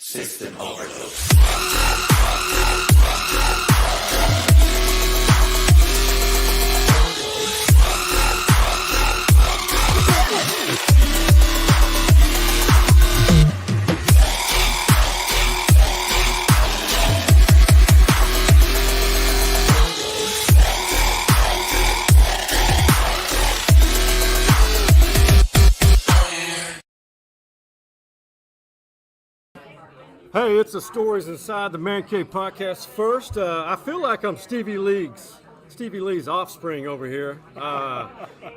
System overload. Hey, it's the Stories Inside the Man Cave podcast. First, I feel like I'm Stevie Lee's offspring over here.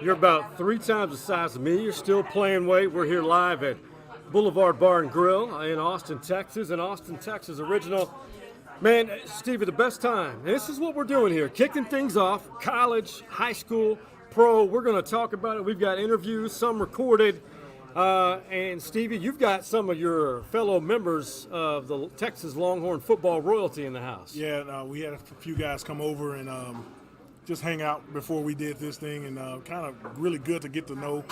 You're about 3 times the size of me. You're still playing weight. We're here live at Boulevard Bar Grill in Austin, Texas. An Austin, Texas original. Man, Stevie, the best time. This is what we're doing here. Kicking things off. College, high school, pro. We're going to talk about it. We've got interviews, some recorded. And Stevie, you've got some of your fellow members of the Texas Longhorn football royalty in the house. Yeah, we had a few guys come over and just hang out before we did this thing, and kind of really good to get to know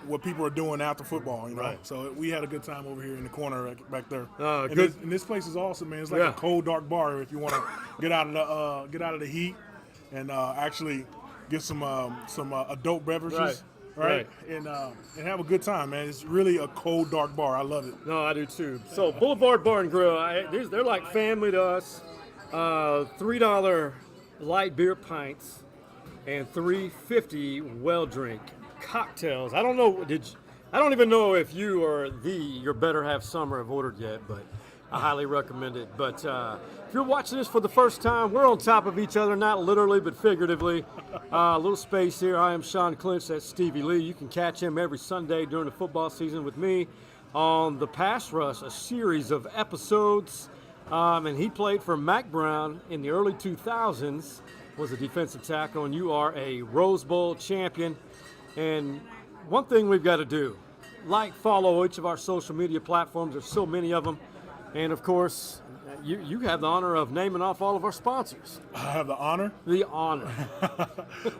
what people are doing after football. You know? Right. So we had a good time over here in the corner back there. Good. And this place is awesome, man. It's like a cold, dark bar if you want to get out of the heat and actually get some adult beverages. Right. And have a good time, man. It's really a cold, dark bar. I love it. No, I do too. So Boulevard Bar and Grill, they're like family to us. $3 light beer pints and $3.50 well drink cocktails. I don't even know if you or your Better Half Summer have ordered yet, but I highly recommend it. But if you're watching this for the first time, we're on top of each other, not literally, but figuratively. A little space here. I am Sean Clinch. That's Stevie Lee. You can catch him every Sunday during the football season with me on The Pass Rush, a series of episodes. And he played for Mack Brown in the early 2000s, was a defensive tackle, and you are a Rose Bowl champion. And one thing we've got to do, follow each of our social media platforms. There's so many of them. And, of course, you have the honor of naming off all of our sponsors. I have the honor? The honor.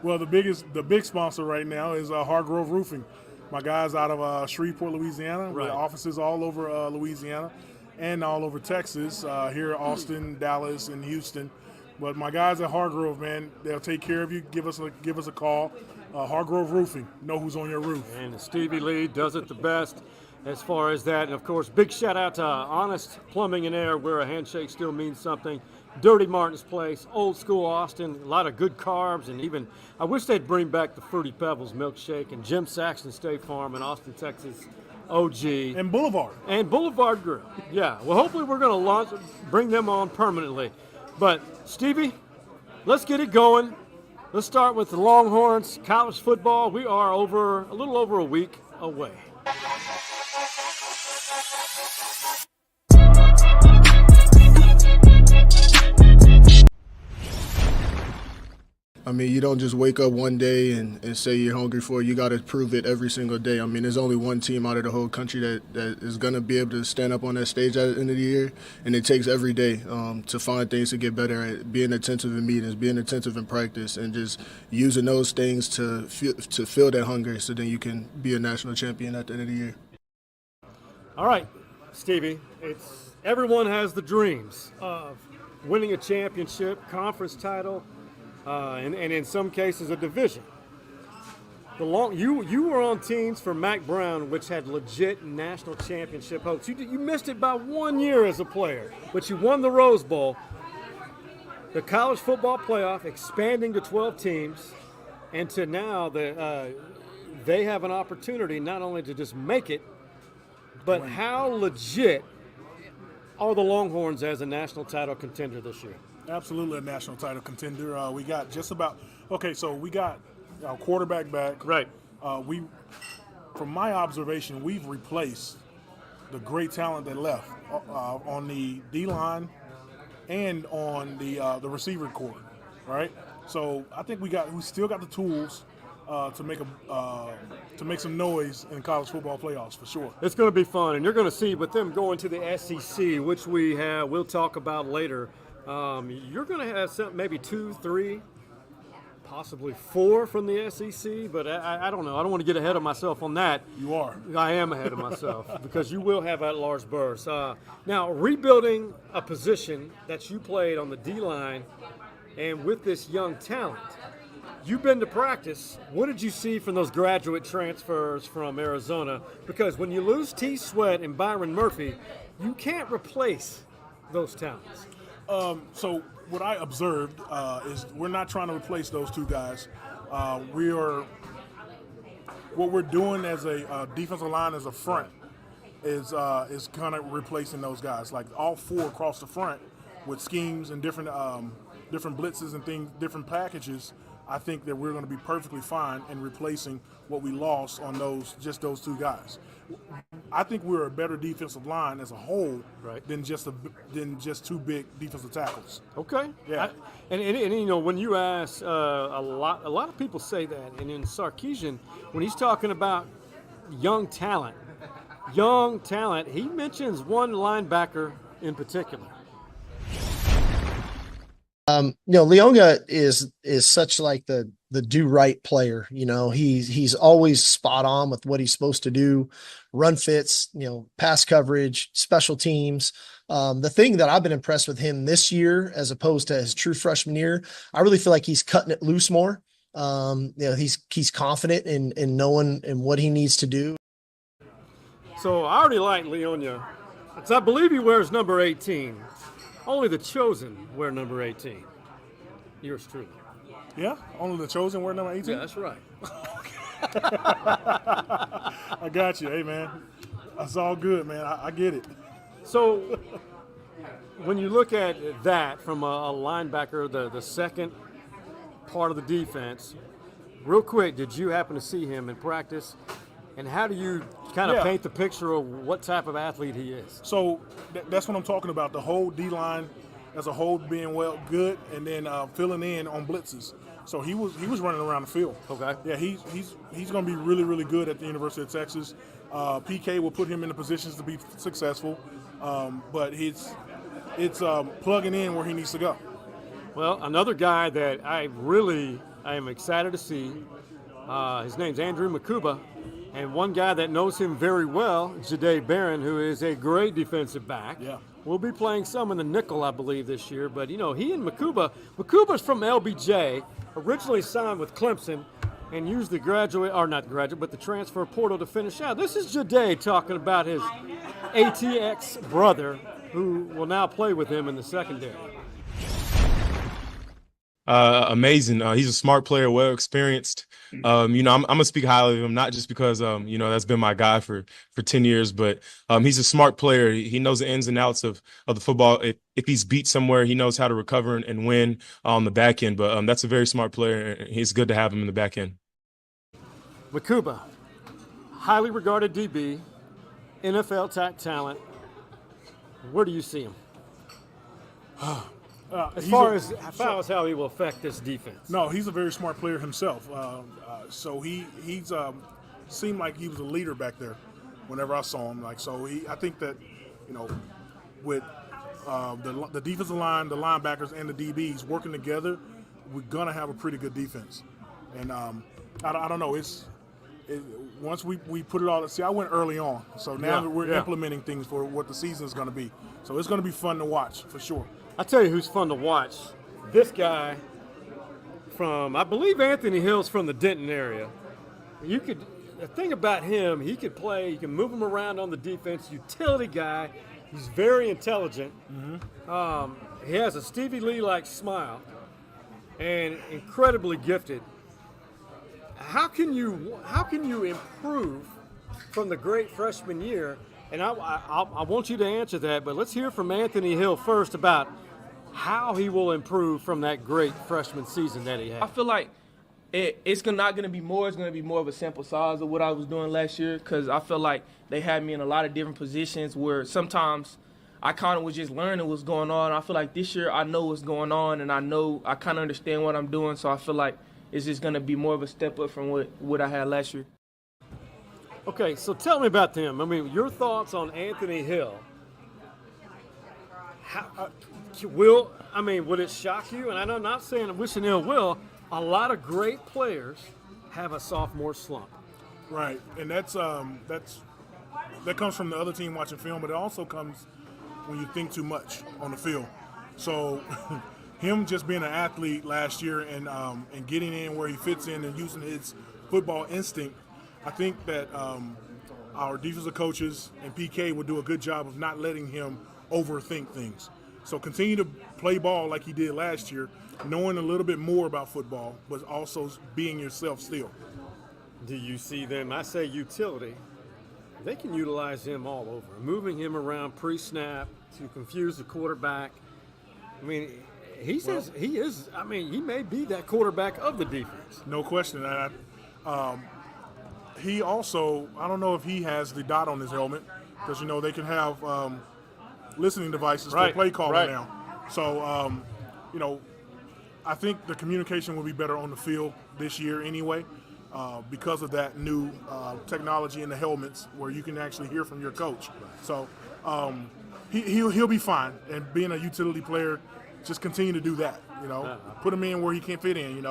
Well, the big sponsor right now is Hargrove Roofing. My guys out of Shreveport, Louisiana. Right. We have offices all over Louisiana and all over Texas, here in Austin, Dallas, and Houston. But my guys at Hargrove, man, they'll take care of you. Give us a call. Hargrove Roofing. Know who's on your roof. And Stevie Lee does it the best as far as that. And, of course, big shout-out to Honest Plumbing and Air, where a handshake still means something. Dirty Martin's Place, old school Austin, a lot of good carbs, and even I wish they'd bring back the Fruity Pebbles milkshake, and Jim Saxton State Farm in Austin, Texas, OG. And Boulevard. And Boulevard Grill. Yeah, well, hopefully we're going to bring them on permanently. But, Stevie, let's get it going. Let's start with the Longhorns, college football. We are a little over a week away. I mean, you don't just wake up one day and say you're hungry for it. You got to prove it every single day. I mean, there's only one team out of the whole country that is going to be able to stand up on that stage at the end of the year, and it takes every day to find things to get better at, being attentive in meetings, being attentive in practice, and just using those things to feel that hunger so then you can be a national champion at the end of the year. All right, Stevie, everyone has the dreams of winning a championship, conference title, and in some cases a division. You were on teams for Mack Brown, which had legit national championship hopes. You missed it by 1 year as a player, but you won the Rose Bowl. The college football playoff expanding to 12 teams, and to now they have an opportunity not only to just make it, but how legit are the Longhorns as a national title contender this year? Absolutely a national title contender. We got we got our quarterback back. Right. From my observation, we've replaced the great talent that left on the D-line and on the receiver corps, right? So I think we still got the tools to make some noise in college football playoffs for sure. It's going to be fun, and you're going to see with them going to the SEC, which we'll talk about later. You're going to have maybe 2-3 possibly 4 from the SEC, but I don't know. I don't want to get ahead of myself on that. You are. I am ahead of myself because you will have at-large berths. Now, rebuilding a position that you played on the D-line and with this young talent, you've been to practice. What did you see from those graduate transfers from Arizona? Because when you lose T. Sweat and Byron Murphy, you can't replace those talents. So what I observed is we're not trying to replace those two guys. What we're doing as a defensive line as a front is kind of replacing those guys. Like all 4 across the front with schemes and different blitzes and things, different packages. I think that we're going to be perfectly fine in replacing what we lost on those 2 guys. I think we're a better defensive line as a whole than just 2 big defensive tackles. Okay. Yeah. And you know, when you ask a lot of people say that, and in Sarkisian, when he's talking about young talent, he mentions one linebacker in particular. Leonga is such like the do right player. You know, he's always spot on with what he's supposed to do, run fits, pass coverage, special teams. The thing that I've been impressed with him this year, as opposed to his true freshman year, I really feel like he's cutting it loose more. He's confident in knowing and what he needs to do. So I already like Leonia. I believe he wears number 18. Only the chosen wear number 18. Yours truly. Yeah? Only the chosen wear number 18? Yeah, that's right. I got you. Hey, man. That's all good, man. I get it. So when you look at that from a linebacker, the second part of the defense, real quick, did you happen to see him in practice? And how do you kind of paint the picture of what type of athlete he is? So that's what I'm talking about, the whole D-line as a whole being good and then filling in on blitzes. So he was running around the field. Okay. Yeah, he's going to be really, really good at the University of Texas. PK will put him in the positions to be successful, but it's plugging in where he needs to go. Well, another guy that I am excited to see, his name's Andrew Makuba. And one guy that knows him very well, Jahdae Barron, who is a great defensive back. Yeah. Will be playing some in the nickel, I believe, this year. But, he and Makuba's from LBJ, originally signed with Clemson, and used the the transfer portal to finish out. This is Jahdae talking about his ATX brother, who will now play with him in the secondary. Amazing. He's a smart player, well experienced. I'm gonna speak highly of him, not just because that's been my guy for 10 years, but he's a smart player. He knows the ins and outs of the football. If he's beat somewhere, he knows how to recover and win on the back end. But that's a very smart player. It's good to have him in the back end. Makuba, highly regarded DB, NFL type talent. Where do you see him? As far as how he will affect this defense. No, he's a very smart player himself. So he's seemed like he was a leader back there whenever I saw him. I think that, with the defensive line, the linebackers, and the DBs working together, we're gonna have a pretty good defense. And I don't know. Once we put it all. See, I went early on, so now we're implementing things for what the season is going to be. So it's going to be fun to watch for sure. I tell you who's fun to watch. This guy from, I believe Anthony Hill's from the Denton area. The thing about him, he could play, you can move him around on the defense, utility guy. He's very intelligent. Mm-hmm. He has a Stevie Lee-like smile and incredibly gifted. How can you improve from the great freshman year? And I want you to answer that, but let's hear from Anthony Hill first about how he will improve from that great freshman season that he had. I feel like it's not going to be more. It's going to be more of a sample size of what I was doing last year, because I feel like they had me in a lot of different positions where sometimes I kind of was just learning what's going on. I feel like this year I know what's going on, and I kind of understand what I'm doing, so I feel like it's just going to be more of a step up from what I had last year. Okay, so tell me about him. I mean, your thoughts on Anthony Hill. Would it shock you? And I'm not saying I'm wishing ill will. a lot of great players have a sophomore slump. Right, and that comes from the other team watching film, but it also comes when you think too much on the field. So him just being an athlete last year and getting in where he fits in and using his football instinct, I think that our defensive coaches and PK will do a good job of not letting him overthink things. So continue to play ball like he did last year, knowing a little bit more about football, but also being yourself still. Do you see them? I say utility. They can utilize him all over, moving him around pre-snap to confuse the quarterback. I mean, he says he is. I mean, he may be that quarterback of the defense. No question. He also, I don't know if he has the dot on his helmet because, they can have listening devices for play calling now. So, I think the communication will be better on the field this year anyway because of that new technology in the helmets where you can actually hear from your coach. So he'll be fine. And being a utility player, just continue to do that, Put him in where he can fit in,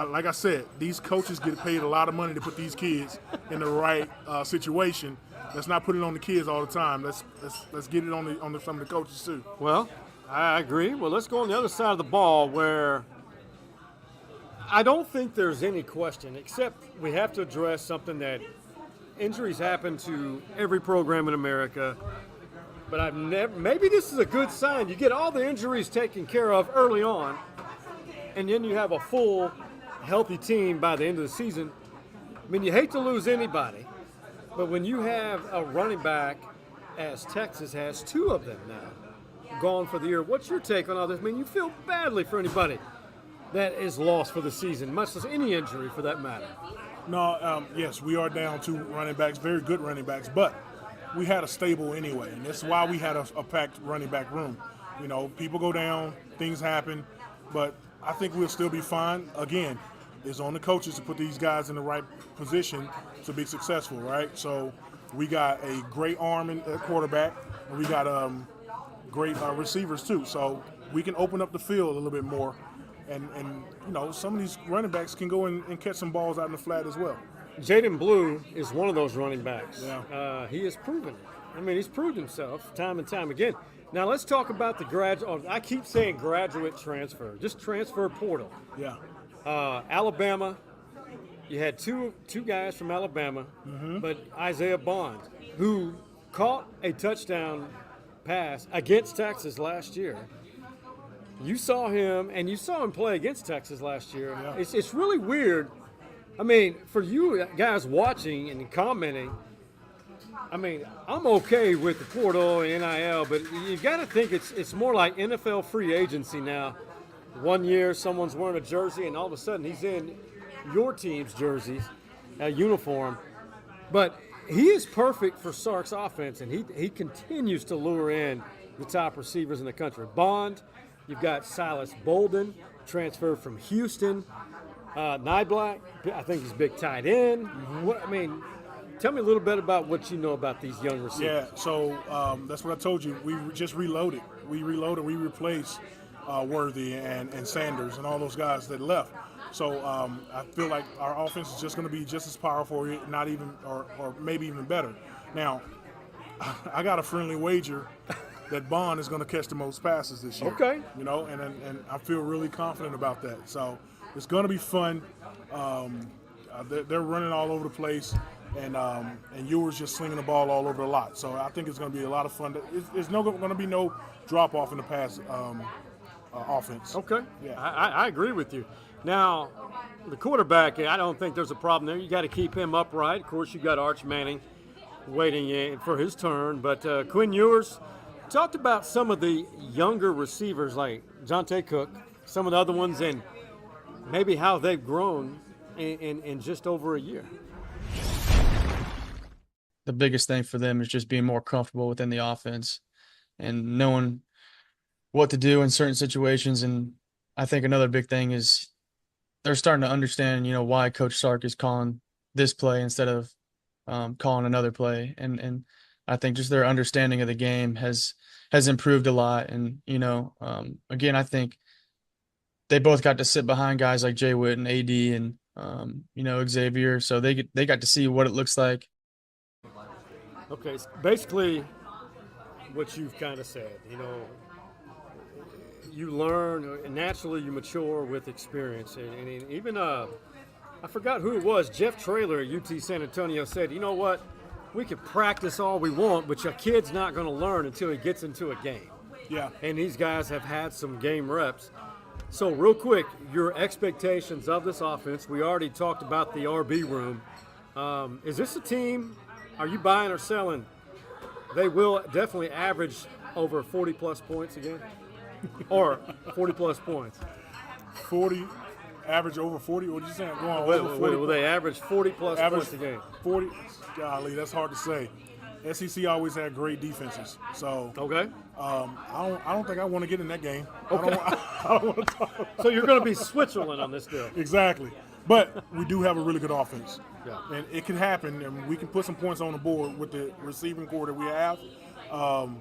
Like I said, these coaches get paid a lot of money to put these kids in the right situation. Let's not put it on the kids all the time. Let's get it on some of the coaches too. Well, I agree. Well, let's go on the other side of the ball where I don't think there's any question, except we have to address something that injuries happen to every program in America. But maybe this is a good sign. You get all the injuries taken care of early on, and then you have a full healthy team by the end of the season. I mean, you hate to lose anybody, but when you have a running back, as Texas has two of them now, gone for the year, what's your take on all this? I mean, you feel badly for anybody that is lost for the season, much as any injury for that matter. No, yes, we are down two running backs, very good running backs, but we had a stable anyway, and that's why we had a packed running back room. People go down, things happen, but I think we'll still be fine. Again, it's on the coaches to put these guys in the right position to be successful, right? So we got a great arm at quarterback, and we got great receivers too. So we can open up the field a little bit more, and some of these running backs can go in and catch some balls out in the flat as well. Jaden Blue is one of those running backs. Yeah. He has proven it. I mean, he's proved himself time and time again. Now let's talk about the graduate. I keep saying graduate transfer, just transfer portal. Yeah. Alabama, you had two guys from Alabama, but Isaiah Bond, who caught a touchdown pass against Texas last year. You saw him, and you saw him play against Texas last year. Yeah. It's really weird. I mean, for you guys watching and commenting, I mean, I'm okay with the portal and NIL, but you got to think it's more like NFL free agency now. 1 year, someone's wearing a jersey, and all of a sudden he's in your team's jerseys, a uniform. But he is perfect for Sark's offense, and he continues to lure in the top receivers in the country. Bond, you've got Silas Bolden, transferred from Houston. Nyblack, I think he's a big tight end. Tell me a little bit about what you know about these young receivers. Yeah, so that's what I told you. We just reloaded. We replaced Worthy and Sanders and all those guys that left. So I feel like our offense is just going to be just as powerful, not even, or maybe even better. Now, I got a friendly wager that Bond is going to catch the most passes this year. Okay. And I feel really confident about that. So it's going to be fun. They're running all over the place, and Ewers just slinging the ball all over the lot. So I think it's going to be a lot of fun. There's going to be no drop off in the pass offense. Okay. Yeah. I agree with you. Now, the quarterback, I don't think there's a problem there. You got to keep him upright. Of course, you got Arch Manning waiting in for his turn. But Quinn Ewers talked about some of the younger receivers like Jonte Cook, some of the other ones, and maybe how they've grown in just over a year. The biggest thing for them is just being more comfortable within the offense and knowing what to do in certain situations. And I think another big thing is they're starting to understand, why Coach Sark is calling this play instead of calling another play. And I think just their understanding of the game has improved a lot. And, again, I think they both got to sit behind guys like Jay Witt and AD and Xavier, so they got to see what it looks like. Okay, so basically what you've kind of said, you learn, and naturally you mature with experience. And even, I forgot who it was, Jeff Traylor at UT San Antonio said, you know what, we can practice all we want, but your kid's not going to learn until he gets into a game. Yeah. And these guys have had some game reps. So real quick, your expectations of this offense, we already talked about the RB room. Is this a team, are you buying or selling? They will definitely average over 40-plus points again? Or 40-plus points? 40, average over 40? What did you say? Going over 40? Will they average 40-plus points a game? 40? Golly, that's hard to say. SEC always had great defenses. So okay. I don't think I want to get in that game. Okay. I don't want to talk about So you're going to be Switzerland on this deal. Exactly. But we do have a really good offense. Yeah. And it can happen, and we can put some points on the board with the receiving core that we have. The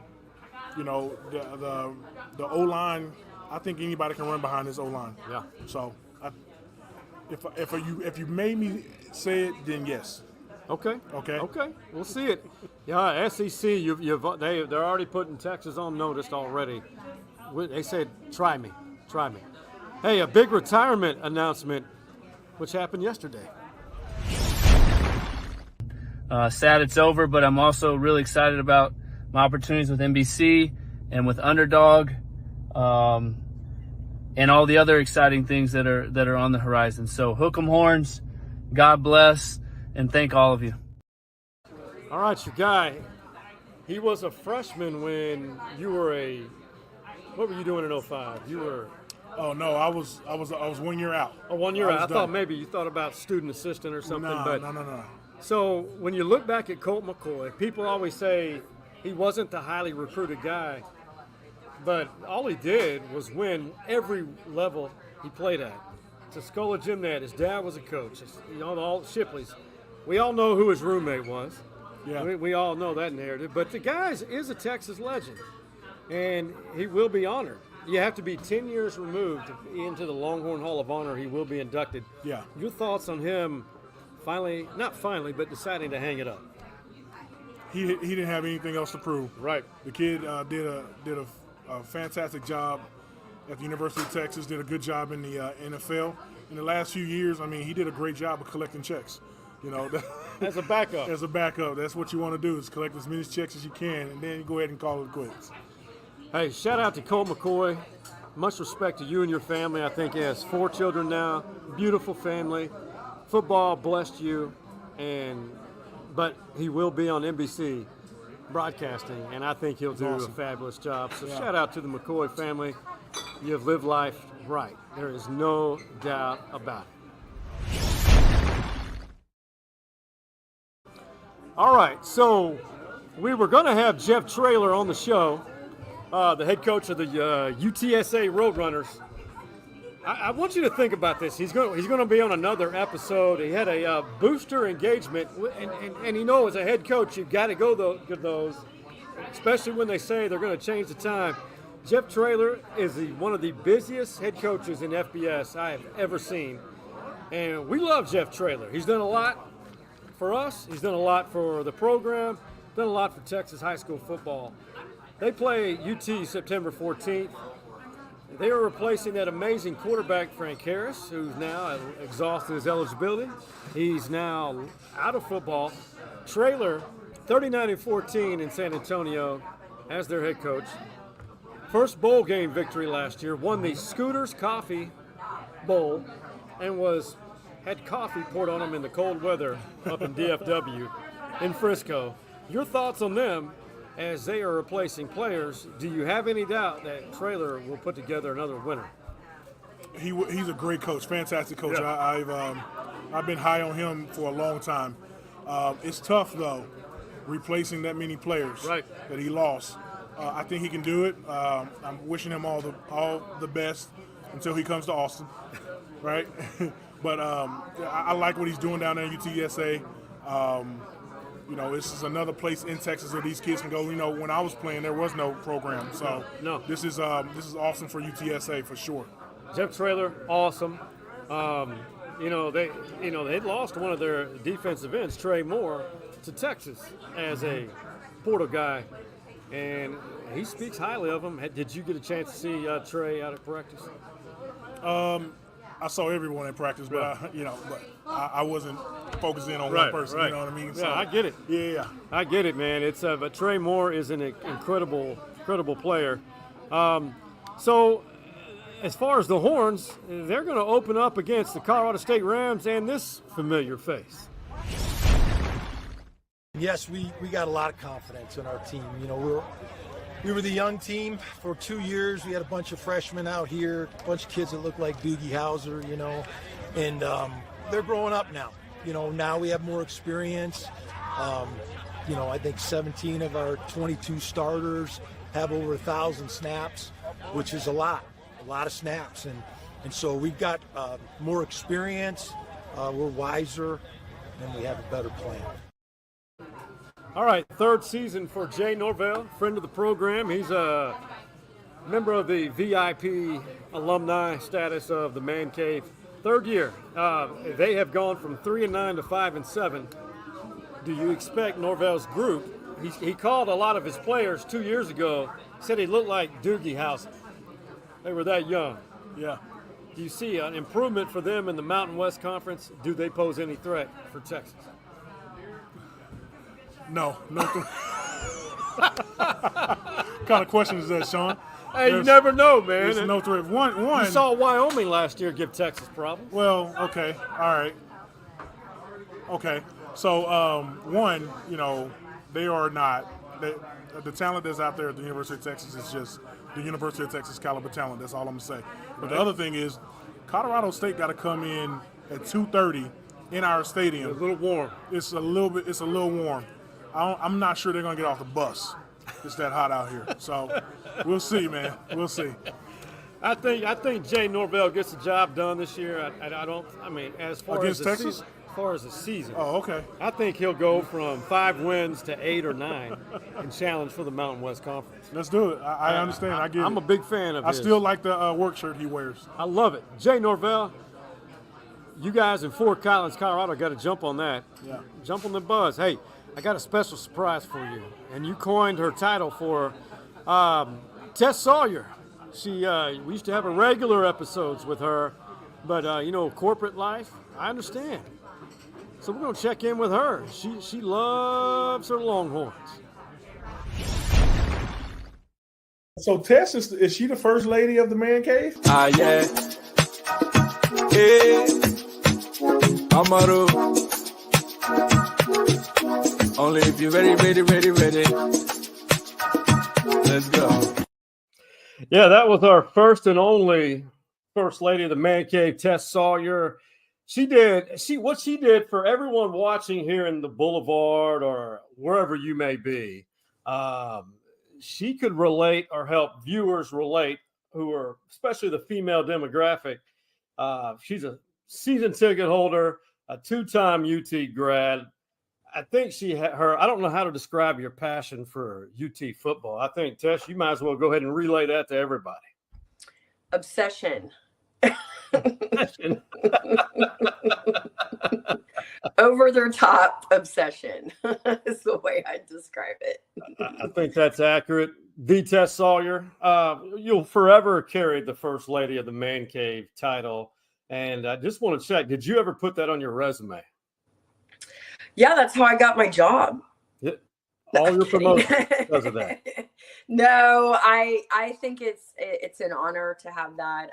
O-line, I think anybody can run behind this O-line. Yeah. So if you made me say it, then yes. Okay. Okay. We'll see it. Yeah, SEC. They're already putting Texas on notice already. They said, "Try me." Hey, a big retirement announcement, which happened yesterday. Sad it's over, but I'm also really excited about my opportunities with NBC and with Underdog, and all the other exciting things that are on the horizon. So hook 'em horns. God bless. And thank all of you. All right, your guy. He was a freshman when you were what were you doing in 05? You were. Oh no, I was 1 year out. Oh, 1 year out. I thought maybe you thought about student assistant or something. No. So when you look back at Colt McCoy, people always say he wasn't the highly recruited guy, but all he did was win every level he played at. Tuscola Gymnat, his dad was a coach. All Shipley's. We all know who his roommate was. Yeah. We all know that narrative. But the guy is a Texas legend, and he will be honored. You have to be 10 years removed into the Longhorn Hall of Honor. He will be inducted. Yeah. Your thoughts on him not finally, but deciding to hang it up? He didn't have anything else to prove. Right. The kid did a fantastic job at the University of Texas, did a good job in the NFL. In the last few years, he did a great job of collecting checks. As a backup. As a backup. That's what you want to do, is collect as many checks as you can, and then you go ahead and call it quits. Hey, shout out to Colt McCoy. Much respect to you and your family. I think he has 4 children now. Beautiful family. Football blessed you, but he will be on NBC broadcasting, and I think he'll do a fabulous job. So shout out to the McCoy family. You have lived life right. There is no doubt about it. All right, so we were going to have Jeff Traylor on the show, the head coach of the UTSA Roadrunners. I want you to think about this. He's going to be on another episode. He had a booster engagement, and as a head coach, you've got to go to those, especially when they say they're going to change the time. Jeff Traylor is one of the busiest head coaches in FBS I have ever seen, and we love Jeff Traylor. He's done a lot for us. He's done a lot for the program, done a lot for Texas high school football. They play UT September 14th. They are replacing that amazing quarterback, Frank Harris, who's now exhausted his eligibility. He's now out of football. Traylor, 39-14 in San Antonio as their head coach. First bowl game victory last year, won the Scooters Coffee Bowl, and had coffee poured on them in the cold weather up in DFW in Frisco. Your thoughts on them as they are replacing players? Do you have any doubt that Traylor will put together another winner? He's a great coach, fantastic coach. Yeah. I've been high on him for a long time. It's tough though, replacing that many players that he lost. I think he can do it. I'm wishing him all the best until he comes to Austin, right? But I like what he's doing down there at UTSA. This is another place in Texas where these kids can go. When I was playing, there was no program, so no. This is awesome for UTSA for sure. Jeff Traylor, awesome. They'd lost one of their defensive ends, Trey Moore, to Texas as a portal guy, and he speaks highly of him. Did you get a chance to see Trey out at practice? I saw everyone in practice, but I wasn't focusing on one person. You know what I mean? Yeah, I get it. Yeah, I get it, man. But Trey Moore is an incredible player. So, as far as the Horns, they're going to open up against the Colorado State Rams and this familiar face. Yes, we got a lot of confidence in our team. We were the young team for 2 years. We had a bunch of freshmen out here, a bunch of kids that look like Doogie Howser, and they're growing up now. Now we have more experience. I think 17 of our 22 starters have over 1,000 snaps, which is a lot of snaps. And so we've got more experience, we're wiser, and we have a better plan. All right, third season for Jay Norvell, friend of the program. He's a member of the VIP alumni status of the Man Cave. Third year. They have gone from 3-9 to 5-7. Do you expect Norvell's group? He called a lot of his players 2 years ago, said he looked like Doogie Howser. They were that young. Yeah. Do you see an improvement for them in the Mountain West Conference? Do they pose any threat for Texas? No. What kind of question is that, Sean? Hey, you never know, man. There's no threat. One. You saw Wyoming last year give Texas problems. Well, okay, all right. Okay, so they are not. The talent that's out there at the University of Texas is just the University of Texas caliber talent. That's all I'm gonna say. But the other thing is, Colorado State got to come in at 2:30 in our stadium. A little warm. It's a little warm. I'm not sure they're gonna get off the bus. It's that hot out here. So we'll see, man. We'll see. I think Jay Norvell gets the job done this year. As far Against as Texas? As far as the season. Oh, okay. I think he'll go from 5 wins to 8 or 9 and challenge for the Mountain West Conference. Let's do it. I understand. I get it. I'm a big fan of I his. still like the work shirt he wears. I love it. Jay Norvell, you guys in Fort Collins, Colorado, got to jump on that. Yeah. Jump on the buzz. Hey, I got a special surprise for you. And you coined her title for Tess Sawyer. We used to have regular episodes with her, but corporate life, I understand. So we're going to check in with her. She loves her Longhorns. So Tess, is she the first lady of the Man Cave? Yeah. Hey. Amaru. Only if you're ready. Let's go. Yeah, that was our first and only first lady of the Man Cave, Tess Sawyer. What she did for everyone watching here in the Boulevard or wherever you may be. She could relate or help viewers relate who are, especially the female demographic. She's a season ticket holder, a 2-time UT grad. I think I don't know how to describe your passion for UT football. I think, Tess, you might as well go ahead and relay that to everybody. Obsession. Over their top obsession is the way I describe it. I think that's accurate. The Tess Sawyer, you'll forever carry the first lady of the Man Cave title. And I just want to check, did you ever put that on your resume? Yeah, that's how I got my job. All your promotions because of that. No, I think it's an honor to have that,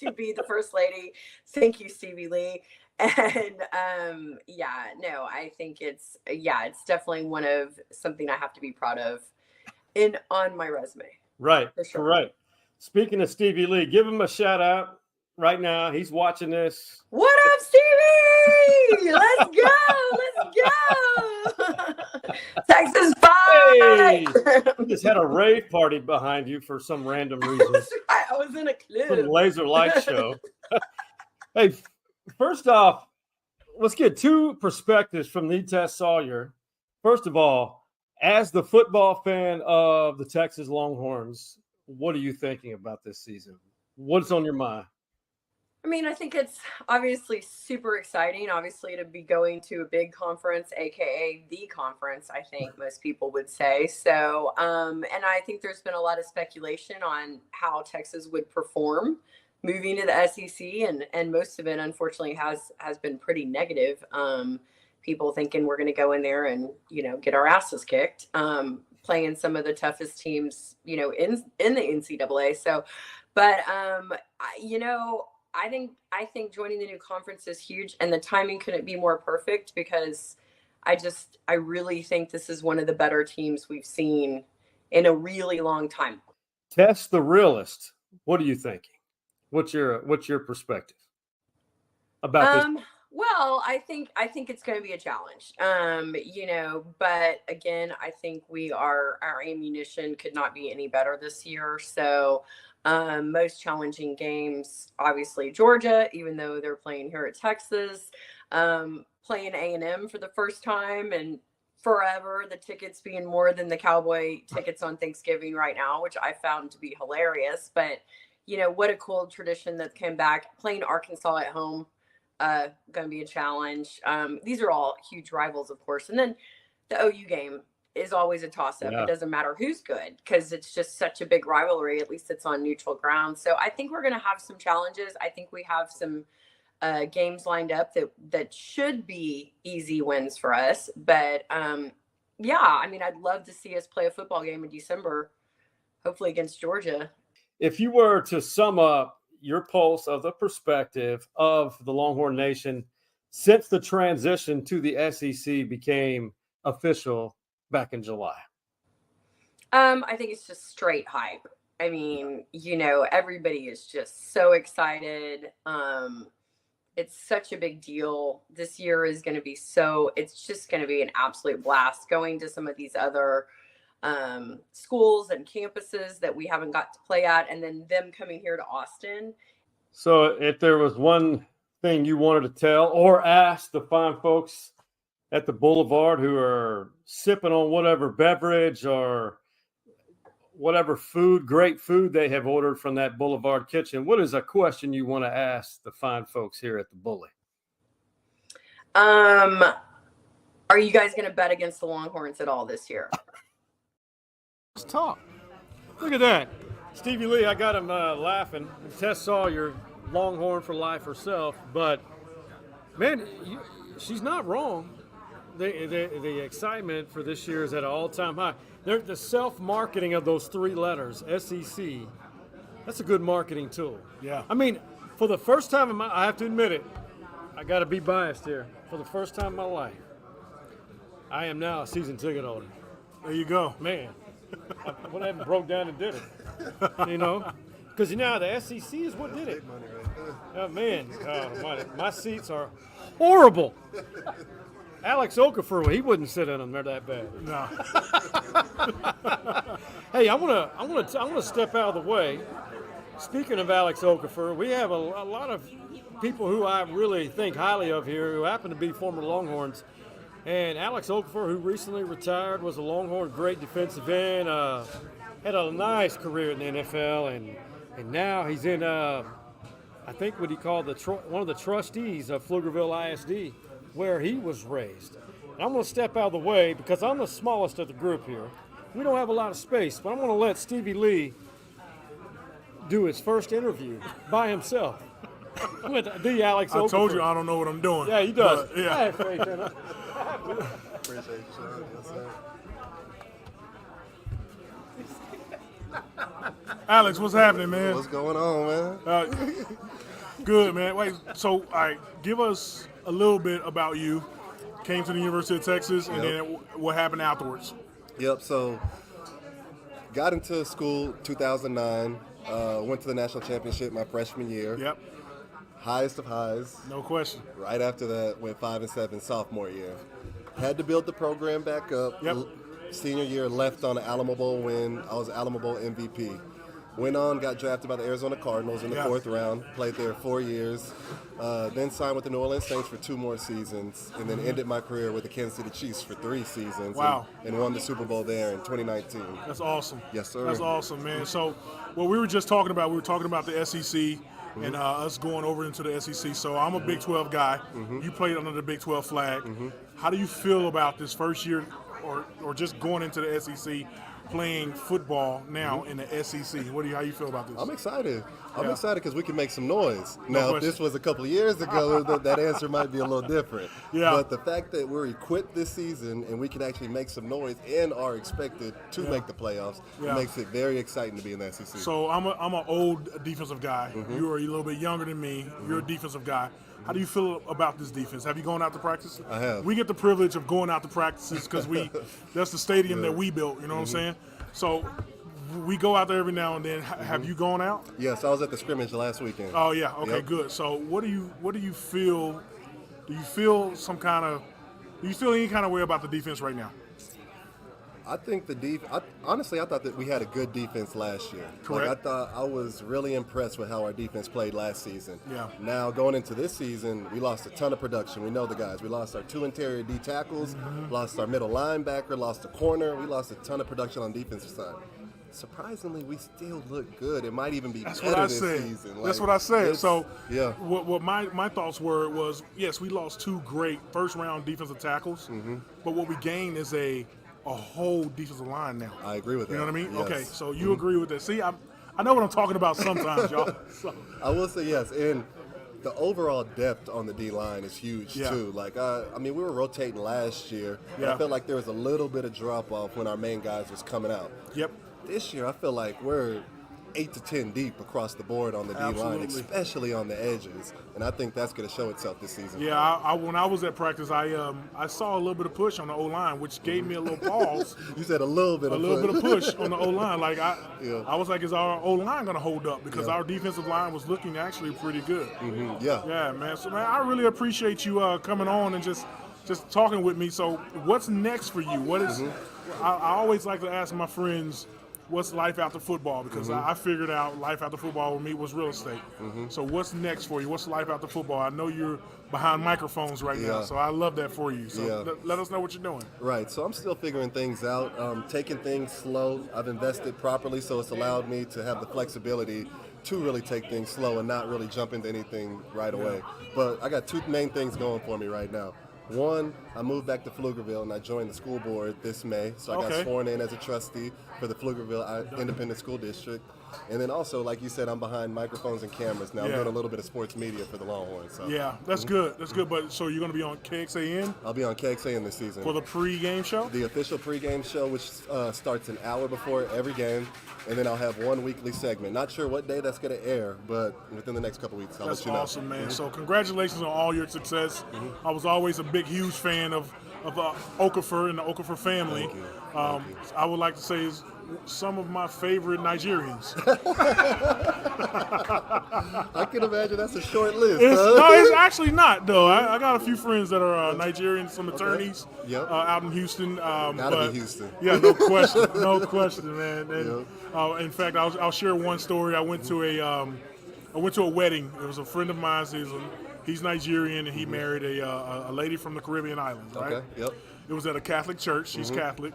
to be the first lady. Thank you, Stevie Lee. And I think it's definitely something I have to be proud of on my resume. Right. For sure. Right. Speaking of Stevie Lee, give him a shout out right now. He's watching this. What up, Stevie? Let's go. Texas fight. Hey, we just had a rave party behind you for some random reason. I was in a clip. Some laser light show. Hey, first off, let's get 2 perspectives from the Tess Sawyer. First of all, as the football fan of the Texas Longhorns, what are you thinking about this season? What's on your mind? I mean, I think it's obviously super exciting, obviously, to be going to a big conference, aka the conference, I think most people would say. So, and I think there's been a lot of speculation on how Texas would perform moving to the SEC, and most of it, unfortunately, has been pretty negative. People thinking we're going to go in there and get our asses kicked, playing some of the toughest teams, in the NCAA. So, but I think joining the new conference is huge, and the timing couldn't be more perfect because I really think this is one of the better teams we've seen in a really long time. Test the realist. What are you thinking? What's your perspective about this? Well, I think it's going to be a challenge. But again, I think our ammunition could not be any better this year. So, most challenging games, obviously Georgia, even though they're playing here at Texas, playing A&M for the first time and forever, the tickets being more than the Cowboy tickets on Thanksgiving right now, which I found to be hilarious. But, what a cool tradition that came back. Playing Arkansas at home, going to be a challenge. These are all huge rivals, of course. And then the OU game is always a toss-up. Yeah. It doesn't matter who's good because it's just such a big rivalry. At least it's on neutral ground. So I think we're going to have some challenges. I think we have some games lined up that should be easy wins for us. But yeah, I mean, I'd love to see us play a football game in December, hopefully against Georgia. If you were to sum up your pulse of the perspective of the Longhorn Nation since the transition to the SEC became official back in July. I think it's just straight hype. I mean, everybody is just so excited. It's such a big deal. This year is going to be it's just going to be an absolute blast going to some of these other schools and campuses that we haven't got to play at, and then them coming here to Austin. So if there was one thing you wanted to tell or ask the fine folks at the Boulevard who are sipping on whatever beverage or whatever great food they have ordered from that Boulevard kitchen, what is a question you want to ask the fine folks here at the Bully? Are you guys going to bet against the Longhorns at all this year? Let's talk. Look at that. Stevie Lee, I got him laughing. Tess saw your Longhorn for life herself, but, man, she's not wrong. The excitement for this year is at an all-time high. The self-marketing of those three letters, SEC, that's a good marketing tool. Yeah. I mean, for the first time I have to admit it, I got to be biased here. For the first time in my life, I am now a season ticket holder. There you go. Man, what haven't broke down and did it, Because, the SEC is what did it. Oh, man, my seats are horrible. Alex Okafor, he wouldn't sit in them. They're that bad. No. Hey, I want to step out of the way. Speaking of Alex Okafor, we have a lot of people who I really think highly of here who happen to be former Longhorns. And Alex Okafor, who recently retired, was a Longhorn great defensive end, had a nice career in the NFL, and now he's in, I think what he called one of the trustees of Pflugerville ISD, where he was raised. And I'm going to step out of the way because I'm the smallest of the group here. We don't have a lot of space, but I'm going to let Stevie Lee do his first interview by himself with the Alex Okafor. I told you I don't know what I'm doing. Yeah, he does. But, yeah. I have faith in him. Appreciate you, sir. Yes, sir. Alex, what's happening, man? What's going on, man? Good, man. Wait, so, all right, give us a little bit about you. Came to the University of Texas, and then what happened afterwards? Yep, so got into school 2009, went to the national championship my freshman year. Yep. Highest of highs. No question. Right after that, went 5-7 sophomore year. Had to build the program back up. Yep. Senior year, left on an Alamo Bowl win. I was Alamo Bowl MVP. Went on, got drafted by the Arizona Cardinals in the 4th round, played there 4 years, then signed with the New Orleans Saints for 2 more seasons, and then ended my career with the Kansas City Chiefs for 3 seasons. Wow. And won the Super Bowl there in 2019. That's awesome. Yes, sir. That's awesome, man. So what we were just talking about, the SEC and us going over into the SEC. So I'm a Big 12 guy. You played under the Big 12 flag. How do you feel about this first year or just going into the SEC, playing football now in the SEC? How you feel about this? I'm excited. I'm excited because we can make some noise. Now, if this was a couple of years ago, that answer might be a little different. Yeah. But the fact that we're equipped this season and we can actually make some noise and are expected to make the playoffs makes it very exciting to be in the SEC. So I'm an old defensive guy. You are a little bit younger than me. You're a defensive guy. How do you feel about this defense? Have you gone out to practice? I have. We get the privilege of going out to practices because that's the stadium that we built. You know what I'm saying? So we go out there every now and then. Have you gone out? Yes, I was at the scrimmage last weekend. Oh yeah. Okay. Good. So what do you feel? Do you feel any kind of way about the defense right now? I think honestly, I thought that we had a good defense last year. Correct. I was really impressed with how our defense played last season. Yeah. Now, going into this season, we lost a ton of production. We know the guys. We lost our 2 interior D tackles, lost our middle linebacker, lost a corner. We lost a ton of production on the defensive side. Surprisingly, we still look good. It might even be better this season. That's what I said. So, yeah. What my thoughts was, yes, we lost 2 great first-round defensive tackles, but what we gained is a whole defensive line now. I agree with that. You know what I mean? Yes. Okay, so you agree with that. See, I know what I'm talking about sometimes, y'all. So. I will say yes, and the overall depth on the D-line is huge, too. We were rotating last year, and I felt like there was a little bit of drop-off when our main guys was coming out. Yep. This year, I feel like we're 8 to 10 deep across the board on the D-line, especially on the edges, and I think that's going to show itself this season. Yeah, when I was at practice, I saw a little bit of push on the O-line, which gave me a little pause. You said a little bit of push on the O-line. I was like, is our O-line going to hold up? Because our defensive line was looking actually pretty good. Yeah, man. So, man, I really appreciate you coming on and just talking with me. So what's next for you? What is? I always like to ask my friends, what's life after football? Because I figured out life after football with me was real estate. So what's next for you? What's life after football? I know you're behind microphones right now, so I love that for you. So let us know what you're doing. Right. So I'm still figuring things out, taking things slow. I've invested properly, so it's allowed me to have the flexibility to really take things slow and not really jump into anything right away. But I got 2 main things going for me right now. One, I moved back to Pflugerville and I joined the school board this May. So I got sworn in as a trustee for the Pflugerville Independent School District. And then also, like you said, I'm behind microphones and cameras now. I'm doing a little bit of sports media for the Longhorns. So. Yeah, that's good. That's good. But so you're going to be on KXAN? I'll be on KXAN this season. For the pregame show? The official pregame show, which starts an hour before every game. And then I'll have 1 weekly segment. Not sure what day that's going to air, but within the next couple weeks, I'll let you know. That's awesome, man. So congratulations on all your success. I was always a huge fan of Okafor and the Okafor family. Thank you. I would like to say is some of my favorite Nigerians. I can imagine that's a short list. No, it's actually not, though. I got a few friends that are Nigerian, some attorneys out in Houston. Gotta be Houston. Yeah, no question. No question, man. And, in fact, I'll share one story. I went to a wedding. It was a friend of mine. He's Nigerian, and he married a lady from the Caribbean islands, right? Okay, yep. It was at a Catholic church. She's Catholic.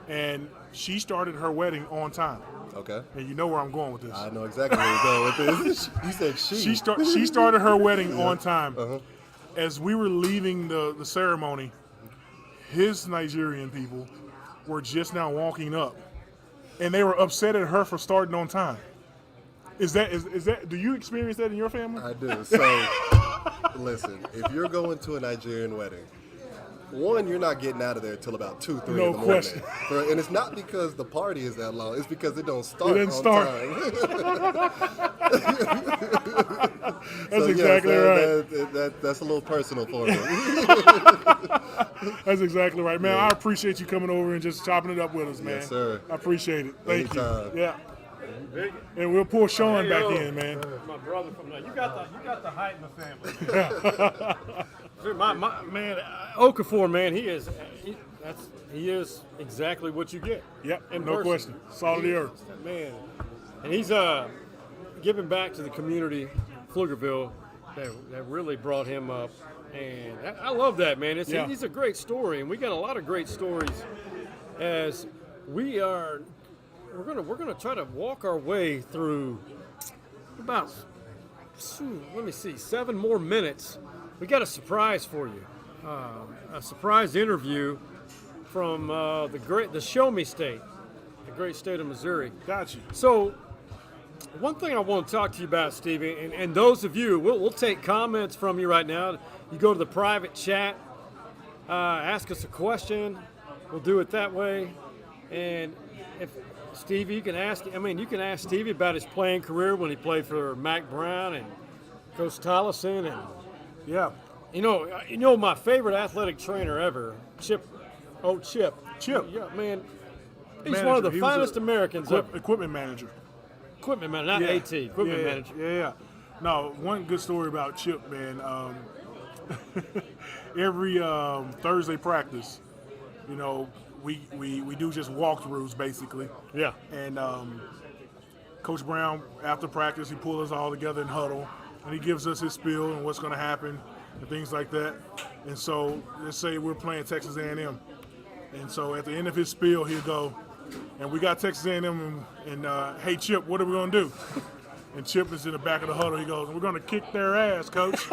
And she started her wedding on time. Okay. And you know where I'm going with this. I know exactly where you're going with this. You said she. She started her wedding on time. As we were leaving the ceremony, his Nigerian people were just now walking up. And they were upset at her for starting on time. Is that? Do you experience that in your family? I do. So, listen, if you're going to a Nigerian wedding, one, you're not getting out of there till about 2, 3 in the question. morning. And it's not because the party is that long. It's because it don't start time. That's so, exactly right. That's a little personal for me. That's exactly right, man. I appreciate you coming over and just chopping it up with us, man. Yes, sir. I appreciate it. Thank Anytime. you. Yeah. And we'll pull Sean back in, man. My brother from there. You got the height in the family. my man, Okafor, man, he is exactly what you get. Yep, in no person. question. Salt of the earth. Man, And he's giving back to the community, Pflugerville, that really brought him up. And I love that, man. It's a great story, and we got a lot of great stories as we're gonna try to walk our way through about 7 more minutes. We got a surprise for you, a surprise interview from the Show Me State, the great state of Missouri. Got you. So, one thing I want to talk to you about, Stevie, and those of you, we'll take comments from you right now. You go to the private chat, ask us a question. We'll do it that way. And if Stevie, you can ask Stevie about his playing career when he played for Mac Brown and Coach Tollison, and you know my favorite athletic trainer ever, Chip. Chip. Yeah, man. He's one of the finest Americans ever. Equipment manager. Equipment manager, not AT. Equipment manager. Yeah. No, one good story about Chip, man. Every Thursday practice, you know, we do just walkthroughs basically. Yeah. And Coach Brown, after practice, he pulls us all together in huddle, and he gives us his spiel and what's going to happen and things like that. And so let's say we're playing Texas A&M, and so at the end of his spiel, he'll go, and we got Texas A&M, and hey Chip, what are we going to do? And Chip is in the back of the huddle. He goes, we're going to kick their ass, Coach.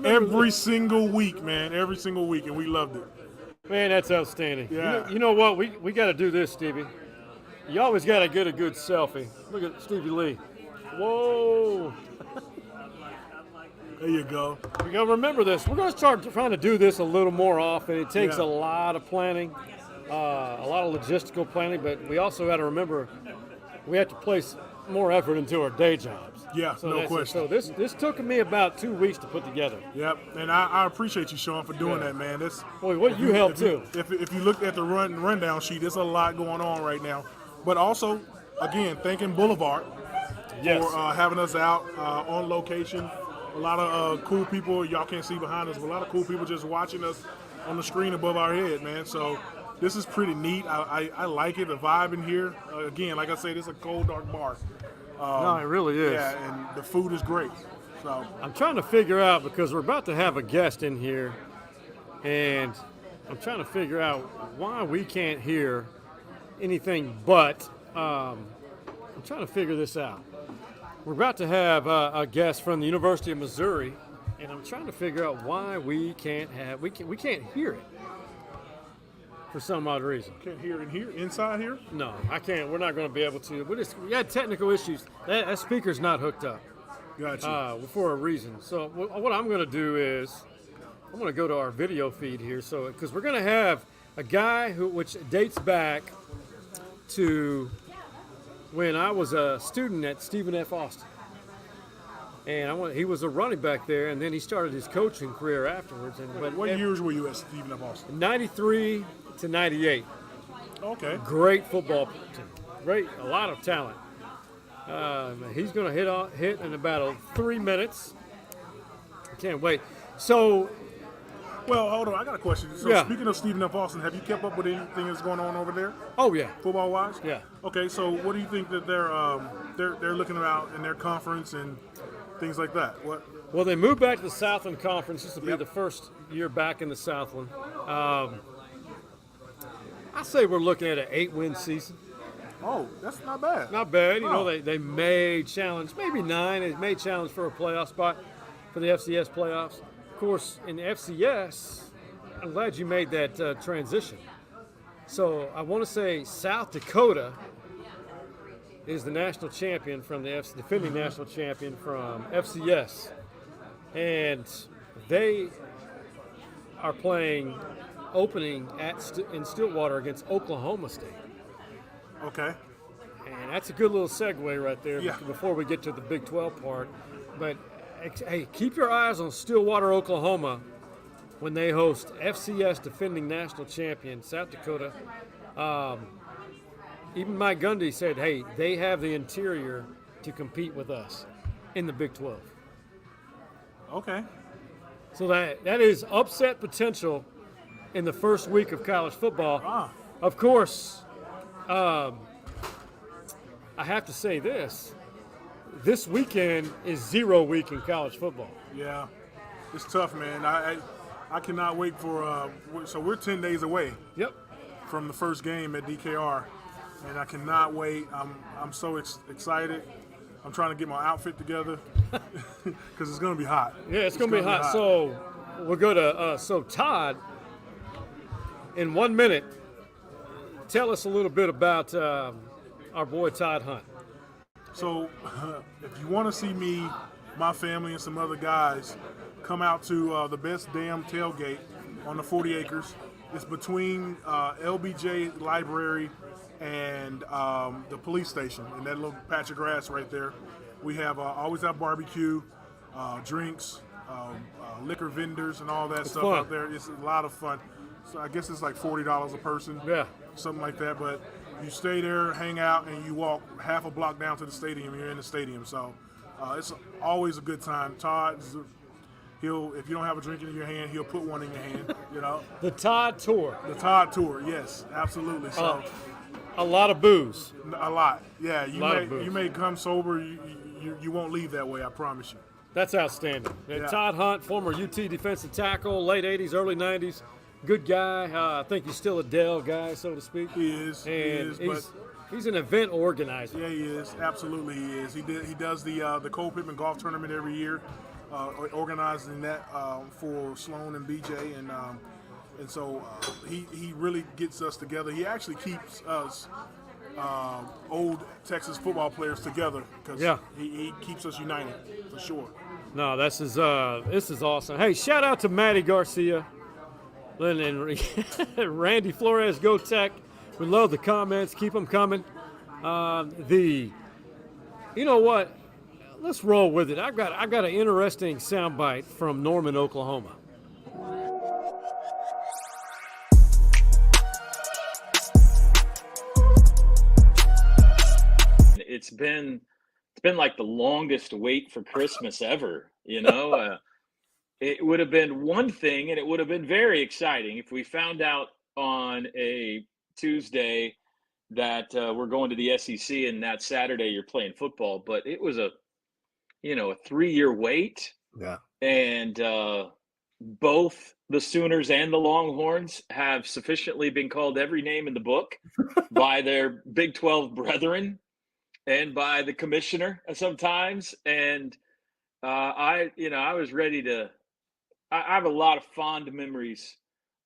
Every single week, man. Every single week, and we loved it. Man, that's outstanding. Yeah. You know what? We got to do this, Stevie. You always got to get a good selfie. Look at Stevie Lee. Whoa. There you go. We got to remember this. We're going to start trying to do this a little more often. It takes a lot of planning, a lot of logistical planning, but we also got to remember we have to place more effort into our day jobs. Yeah, no question. So this took me about 2 weeks to put together. Yep, and I appreciate you, Sean, for doing that, man. Boy, what you helped too. If you look at the rundown sheet, there's a lot going on right now. But also, again, thanking Boulevard for having us out on location. A lot of cool people. Y'all can't see behind us, but a lot of cool people just watching us on the screen above our head, man. So this is pretty neat. I like it, the vibe in here. Again, like I said, it's a cold, dark bar. No, it really is. Yeah, and the food is great. So I'm trying to figure out, because we're about to have a guest in here, and I'm trying to figure out why we can't hear anything but. I'm trying to figure this out. We're about to have a guest from the University of Missouri, and I'm trying to figure out why we can't hear it for some odd reason. Can't hear it here, inside here? No, I can't. We're not going to be able to. We had technical issues. That speaker's not hooked up. Gotcha. For a reason. So what I'm going to do is I'm going to go to our video feed here. So because we're going to have a guy which dates back to when I was a student at Stephen F. Austin. And he was a running back there, and then he started his coaching career afterwards. What years were you at Stephen F. Austin? 93 to 98. Okay. Great football team. A lot of talent. He's going to hit in about 3 minutes. I can't wait. So, well, hold on. I got a question. So, speaking of Stephen F. Austin, have you kept up with anything that's going on over there? Oh yeah, football-wise. Yeah. Okay. So, what do you think that they're looking about in their conference and things like that? What? Well, they moved back to the Southland Conference. This will be the first year back in the Southland. I say we're looking at an 8-win season. Oh, that's not bad. Not bad. You know, they may challenge, maybe 9. They may challenge for a playoff spot for the FCS playoffs. Of course, in the FCS, I'm glad you made that transition. So I want to say South Dakota is the national champion from the defending national champion from FCS, and they are playing opening in Stillwater against Oklahoma State. Okay. And that's a good little segue right there Yeah. before we get to the Big 12 part. But, hey, keep your eyes on Stillwater, Oklahoma when they host FCS defending national champion South Dakota. Even Mike Gundy said, hey, they have the interior to compete with us in the Big 12. Okay. So that is upset potential in the first week of college football. Of course, I I have to say this. This weekend is 0 week in college football. Yeah, it's tough, man. I cannot wait for so we're 10 days away. Yep. From the first game at DKR, and I cannot wait. I'm so excited. I'm trying to get my outfit together because it's going to be hot. Yeah, it's going to be hot. So we'll go to so Todd. In 1 minute, tell us a little bit about our boy Todd Hunt. So if you want to see me, my family, and some other guys come out to the best damn tailgate on the 40 acres. It's between LBJ Library and the police station, and that little patch of grass right there. We have always have barbecue, drinks, liquor vendors, and all that stuff fun. out there. It's a lot of fun. So I guess it's like $40 a person, something like that. But you stay there, hang out, and you walk half a block down to the stadium. You're in the stadium, so it's always a good time. Todd, if you don't have a drink in your hand, he'll put one in your hand. You know. The Todd Tour. The Todd Tour, yes, absolutely. So a lot of booze. A lot, yeah. You may come sober. You won't leave that way. I promise you. That's outstanding. Yeah. Todd Hunt, former UT defensive tackle, late '80s, early '90s. Good guy. I think he's still a Dell guy, so to speak. He is. He's an event organizer. Yeah, he is. Absolutely, he is. He does the Cole Pittman golf tournament every year. Organizing that for Sloan and BJ, and so he really gets us together. He actually keeps us old Texas football players together because he keeps us united for sure. No, this is awesome. Hey, shout out to Matty Garcia and Randy Flores. Go Tech. We love the comments. Keep them coming. You know what? Let's roll with it. I got an interesting soundbite from Norman, Oklahoma. It's been like the longest wait for Christmas ever. You know, it would have been one thing, and it would have been very exciting if we found out on a Tuesday that we're going to the SEC, and that Saturday you're playing football. But it was a 3-year wait. Yeah. And both the Sooners and the Longhorns have sufficiently been called every name in the book by their Big 12 brethren and by the commissioner sometimes. And I was ready to – I have a lot of fond memories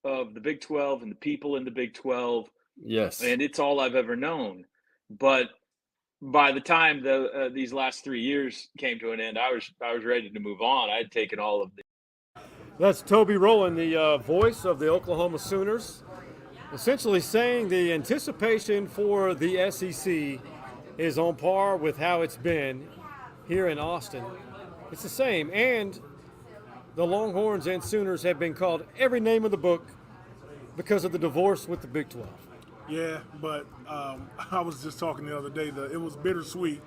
of the Big 12 and the people in the Big 12. Yes. And it's all I've ever known. But by the time these last 3 years came to an end, I was ready to move on. I had taken all of the. That's Toby Rowland, the voice of the Oklahoma Sooners, essentially saying the anticipation for the SEC is on par with how it's been here in Austin. It's the same, and the Longhorns and Sooners have been called every name in the book because of the divorce with the Big 12. Yeah, but I was just talking the other day that it was bittersweet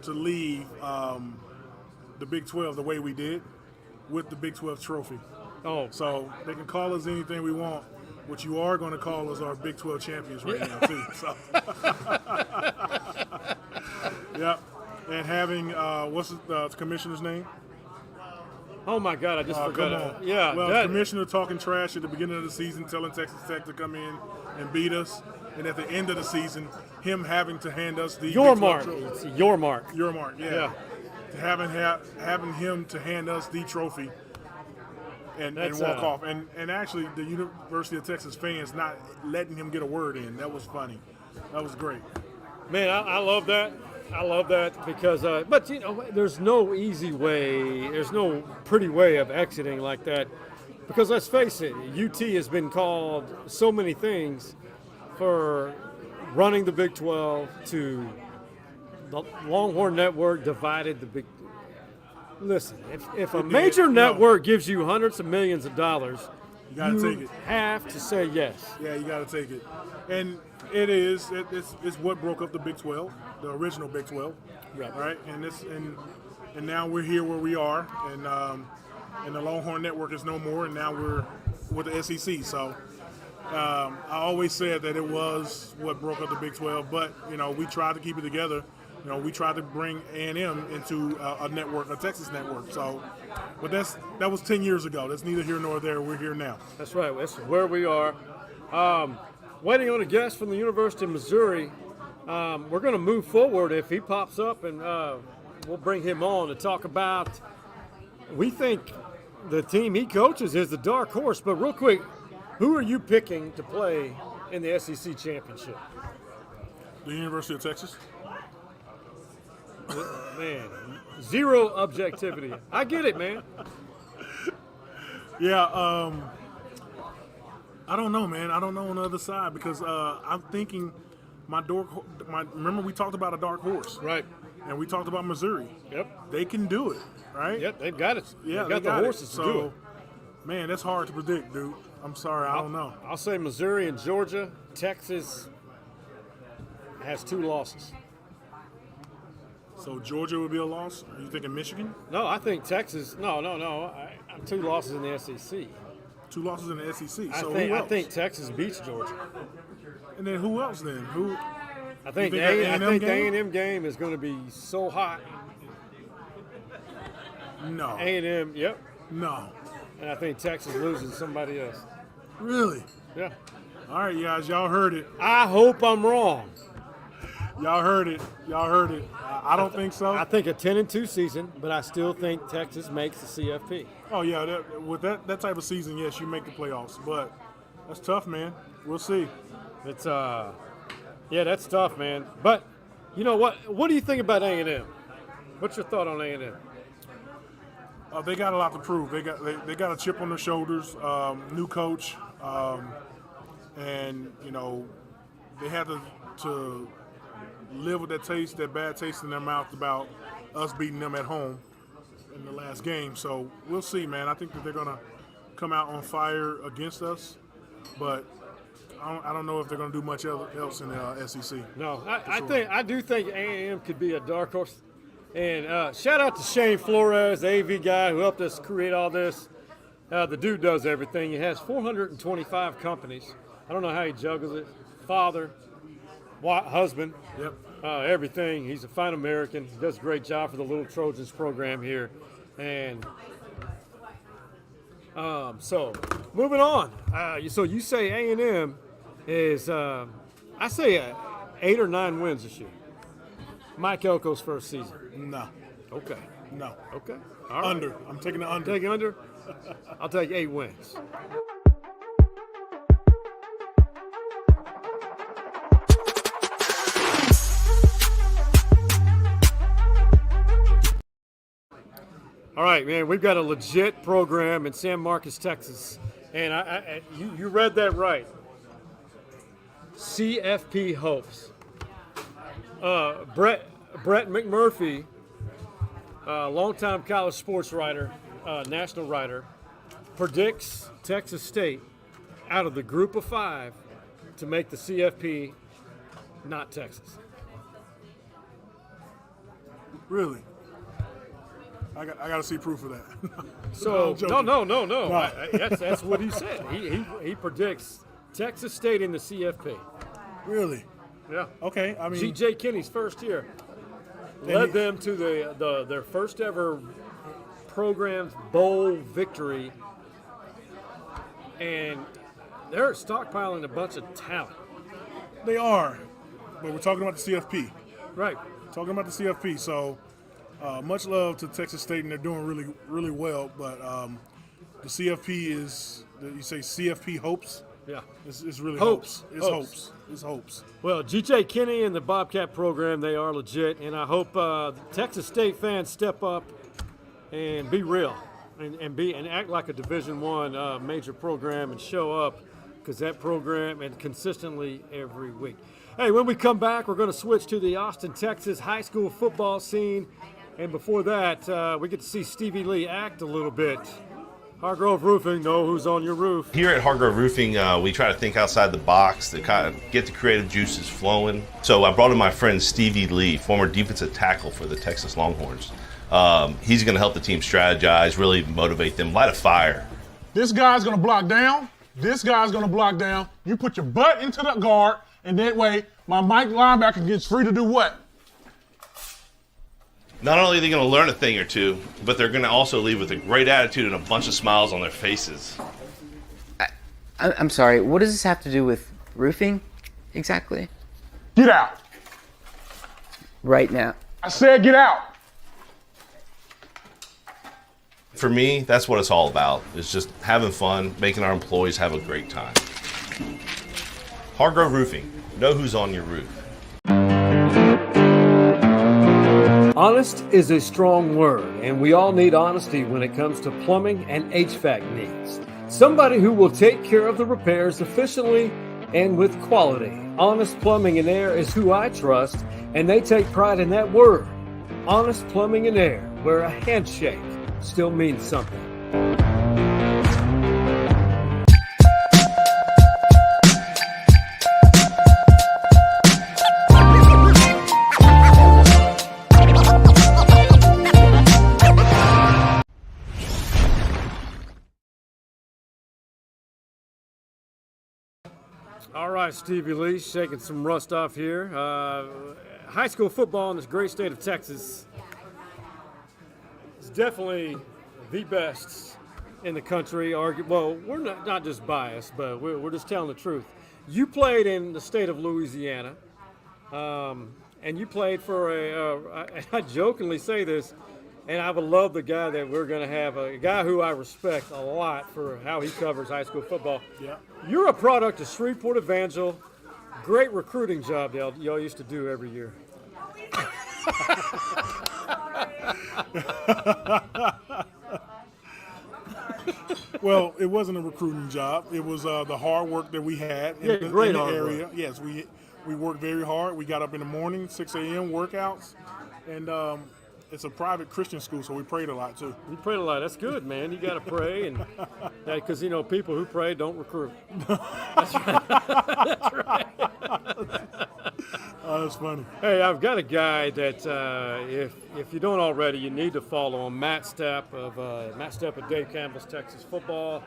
to leave the Big 12 the way we did with the Big 12 trophy. Oh. So they can call us anything we want. What you are going to call us our Big 12 champions right now, too. So. Yep. And having, what's the commissioner's name? Oh, my God, I just forgot. Come on. Yeah. Well, commissioner talking trash at the beginning of the season, telling Texas Tech to come in and beat us. And at the end of the season, him having to hand us the your mark. It's your mark. Your mark, yeah. Having him to hand us the trophy and walk off. And actually, the University of Texas fans not letting him get a word in. That was funny. That was great. Man, I love that. I love that because, but there's no easy way, there's no pretty way of exiting like that. Because let's face it, UT has been called so many things for running the Big 12 to the Longhorn Network divided the Big. Listen, if a major network gives you hundreds of millions of dollars, you gotta take it. Have to say yes. Yeah, you got to take it. And it's what broke up the Big 12, the original Big 12, right? And now we're here where we are, and the Longhorn Network is no more, and now we're with the SEC. So I always said that it was what broke up the Big 12, but, we tried to keep it together. We tried to bring A&M into a network, a Texas network. So, but that was 10 years ago. That's neither here nor there. We're here now. That's right. That's where we are. Waiting on a guest from the University of Missouri. We're going to move forward if he pops up, and we'll bring him on to talk about. We think the team he coaches is the dark horse. But real quick, who are you picking to play in the SEC championship? The University of Texas. Man, zero objectivity. I get it, man. Yeah, I don't know, man. I don't know on the other side because I'm thinking remember we talked about a dark horse. Right. And we talked about Missouri. Yep. They can do it, right? Yep, they've got it. Yeah, they've got the horses to do it. Man, that's hard to predict, dude. I'm sorry, I don't know. I'll say Missouri and Georgia. Texas has 2 losses. So Georgia would be a loss? Are you thinking Michigan? No, I think Texas. No. 2 losses in the SEC. 2 losses in the SEC. So I think Texas beats Georgia. And then who else then? I think the A&M game is going to be so hot. No. A&M, yep. No. And I think Texas loses somebody else. Really? Yeah. All right, guys, y'all heard it. I hope I'm wrong. Y'all heard it. I don't think so. I think a 10-2 season, but I still think Texas makes the CFP. Oh yeah, with that type of season, yes, you make the playoffs. But that's tough, man. We'll see. It's that's tough, man. But you know what? What do you think about A&M? What's your thought on A&M? They got a lot to prove. They got a chip on their shoulders. New coach, and they had to live with that bad taste in their mouth about us beating them at home in the last game. So we'll see, man. I think that they're gonna come out on fire against us, but I don't know if they're gonna do much else in the SEC. No, I do think A&M could be a dark horse. And shout out to Shane Flores, the AV guy who helped us create all this. The dude does everything. He has 425 companies. I don't know how he juggles it. Father, husband, yep, everything. He's a fine American. He does a great job for the Little Trojans program here. And so moving on. So you say A&M is, I say 8 or 9 wins this year. Mike Elko's first season. No. Okay. No. Okay. All right. Under. I'm taking the under. Taking under? I'll take 8 wins. All right, man, we've got a legit program in San Marcos, Texas. And you read that right. CFP hopes. Brett McMurphy, longtime college sports writer, national writer, predicts Texas State out of the group of 5 to make the CFP, not Texas. Really? I got to see proof of that. So no. That's what he said. He predicts Texas State in the CFP. Really? Yeah. Okay. I mean, G.J. Kinney's first year led them to their first ever program's bowl victory, and they're stockpiling a bunch of talent. They are, but we're talking about the CFP. Right. Talking about the CFP. So much love to Texas State, and they're doing really, really well. But the CFP is, you say CFP hopes? Yeah. It's really hopes. It's hopes. Well, G.J. Kinney and the Bobcat program, they are legit, and I hope Texas State fans step up and be real and act like a Division I major program and show up, because that program, and consistently every week. Hey, when we come back, we're going to switch to the Austin, Texas high school football scene, and before that, we get to see Stevie Lee act a little bit. Hargrove Roofing, know who's on your roof. Here at Hargrove Roofing, we try to think outside the box to kind of get the creative juices flowing. So I brought in my friend Stevie Lee, former defensive tackle for the Texas Longhorns. He's going to help the team strategize, really motivate them, light a fire. This guy's going to block down, This guy's going to block down. You put your butt into the guard, and that way my Mike linebacker gets free to do what? Not only are they going to learn a thing or two, but they're going to also leave with a great attitude and a bunch of smiles on their faces. I'm sorry, what does this have to do with roofing exactly? Get out. Right now. I said get out. For me, that's what it's all about. It's just having fun, making our employees have a great time. Hargrove Roofing. Know who's on your roof. Honest is a strong word, and we all need honesty when it comes to plumbing and HVAC needs. Somebody who will take care of the repairs efficiently and with quality. Honest Plumbing and Air is who I trust, and they take pride in that word. Honest Plumbing and Air, where a handshake still means something. All right, Stevie Lee, shaking some rust off here. High school football in this great state of Texas is definitely the best in the country. Well, we're not just biased, but we're just telling the truth. You played in the state of Louisiana, and you played for I jokingly say this, and I would love the guy that we're going to have, a guy who I respect a lot for how he covers high school football. Yeah. You're a product of Shreveport Evangel. Great recruiting job y'all used to do every year. Well, it wasn't a recruiting job. It was the hard work that we had in the area. Work. Yes, we worked very hard. We got up in the morning, 6 a.m. workouts, and it's a private Christian school, so we prayed a lot too. You prayed a lot. That's good, man. You got to pray, and because people who pray don't recruit. That's right. That's right. Oh, that's funny. Hey, I've got a guy that if you don't already, you need to follow him. Matt Stepp of Dave Campbell's Texas Football.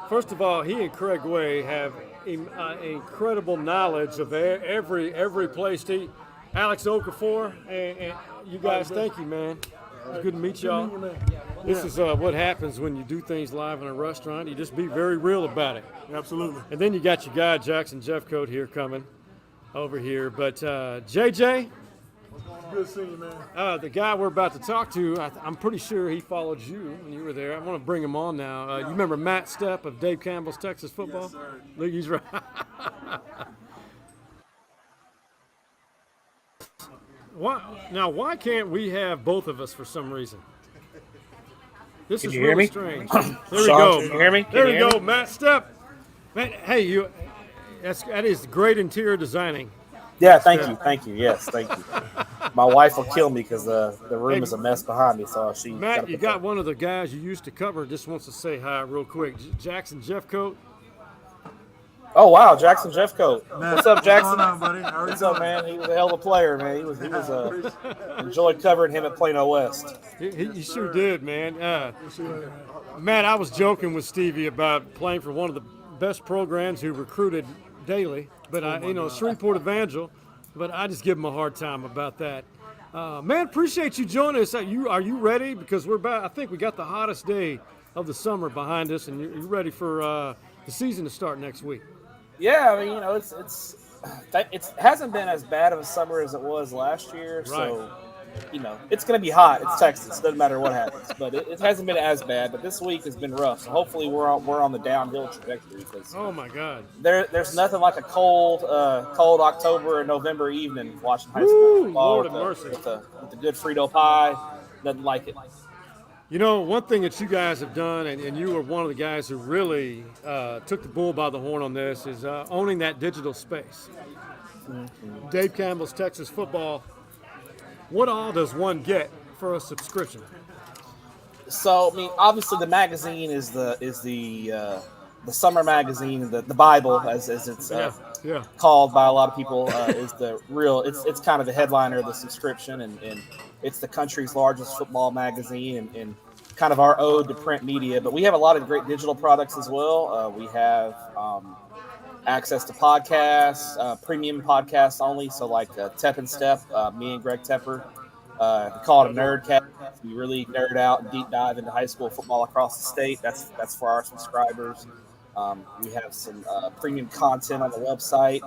First of all, he and Craig Way have incredible knowledge of every place. Alex Okafor and you guys, thank you, man. It's good to meet y'all. This is what happens when you do things live in a restaurant. You just be very real about it. Absolutely. And then you got your guy, Jackson Jeffcoat, here coming over here. But JJ, good seeing you, man. the guy we're about to talk to, I'm pretty sure he followed you when you were there. I want to bring him on now. You remember Matt Stepp of Dave Campbell's Texas Football? Yes, sir. Look, he's right. Why can't we have both of us for some reason? This is really strange. There we go. Can you hear me? There we go, Matt Stepp. Man, hey, that is great interior designing. Yeah, thank you. Yes, thank you. My wife will kill me because the room is a mess behind me. So Matt, you got one of the guys you used to cover just wants to say hi real quick. Jackson Jeffcoat. Oh wow, Jackson Jeffcoat. What's up, Jackson? What's going on, buddy? How are What's you up, man? He was a hell of a player, man. He was enjoyed covering him at Plano West. He sure did, man. Matt, I was joking with Stevie about playing for one of the best programs who recruited daily, but Shreveport Evangel. But I just give him a hard time about that. Man, appreciate you joining us. Are you ready? Because I think we got the hottest day of the summer behind us, and you're ready for the season to start next week. Yeah, I mean, it hasn't been as bad of a summer as it was last year. Right. So, it's going to be hot. It's Texas. Doesn't matter what happens. But it hasn't been as bad. But this week has been rough. So hopefully we're on the downhill trajectory. Because oh my God, there's nothing like a cold October and November evening watching high school football Lord of mercy. With the good Frito pie. Nothing like it. One thing that you guys have done, and you were one of the guys who really took the bull by the horn on this, is owning that digital space. Mm-hmm. Dave Campbell's Texas Football. What all does one get for a subscription? So, I mean, obviously the magazine is the summer magazine, the Bible, as it's called by a lot of people, is the real. It's kind of the headliner of the subscription, and it's the country's largest football magazine, and kind of our ode to print media. But we have a lot of great digital products as well. We have access to podcasts, premium podcasts only. So like Tep and Step, me and Greg Tepper. We call it a nerdcast. We really nerd out and deep dive into high school football across the state. That's for our subscribers. We have some premium content on the website.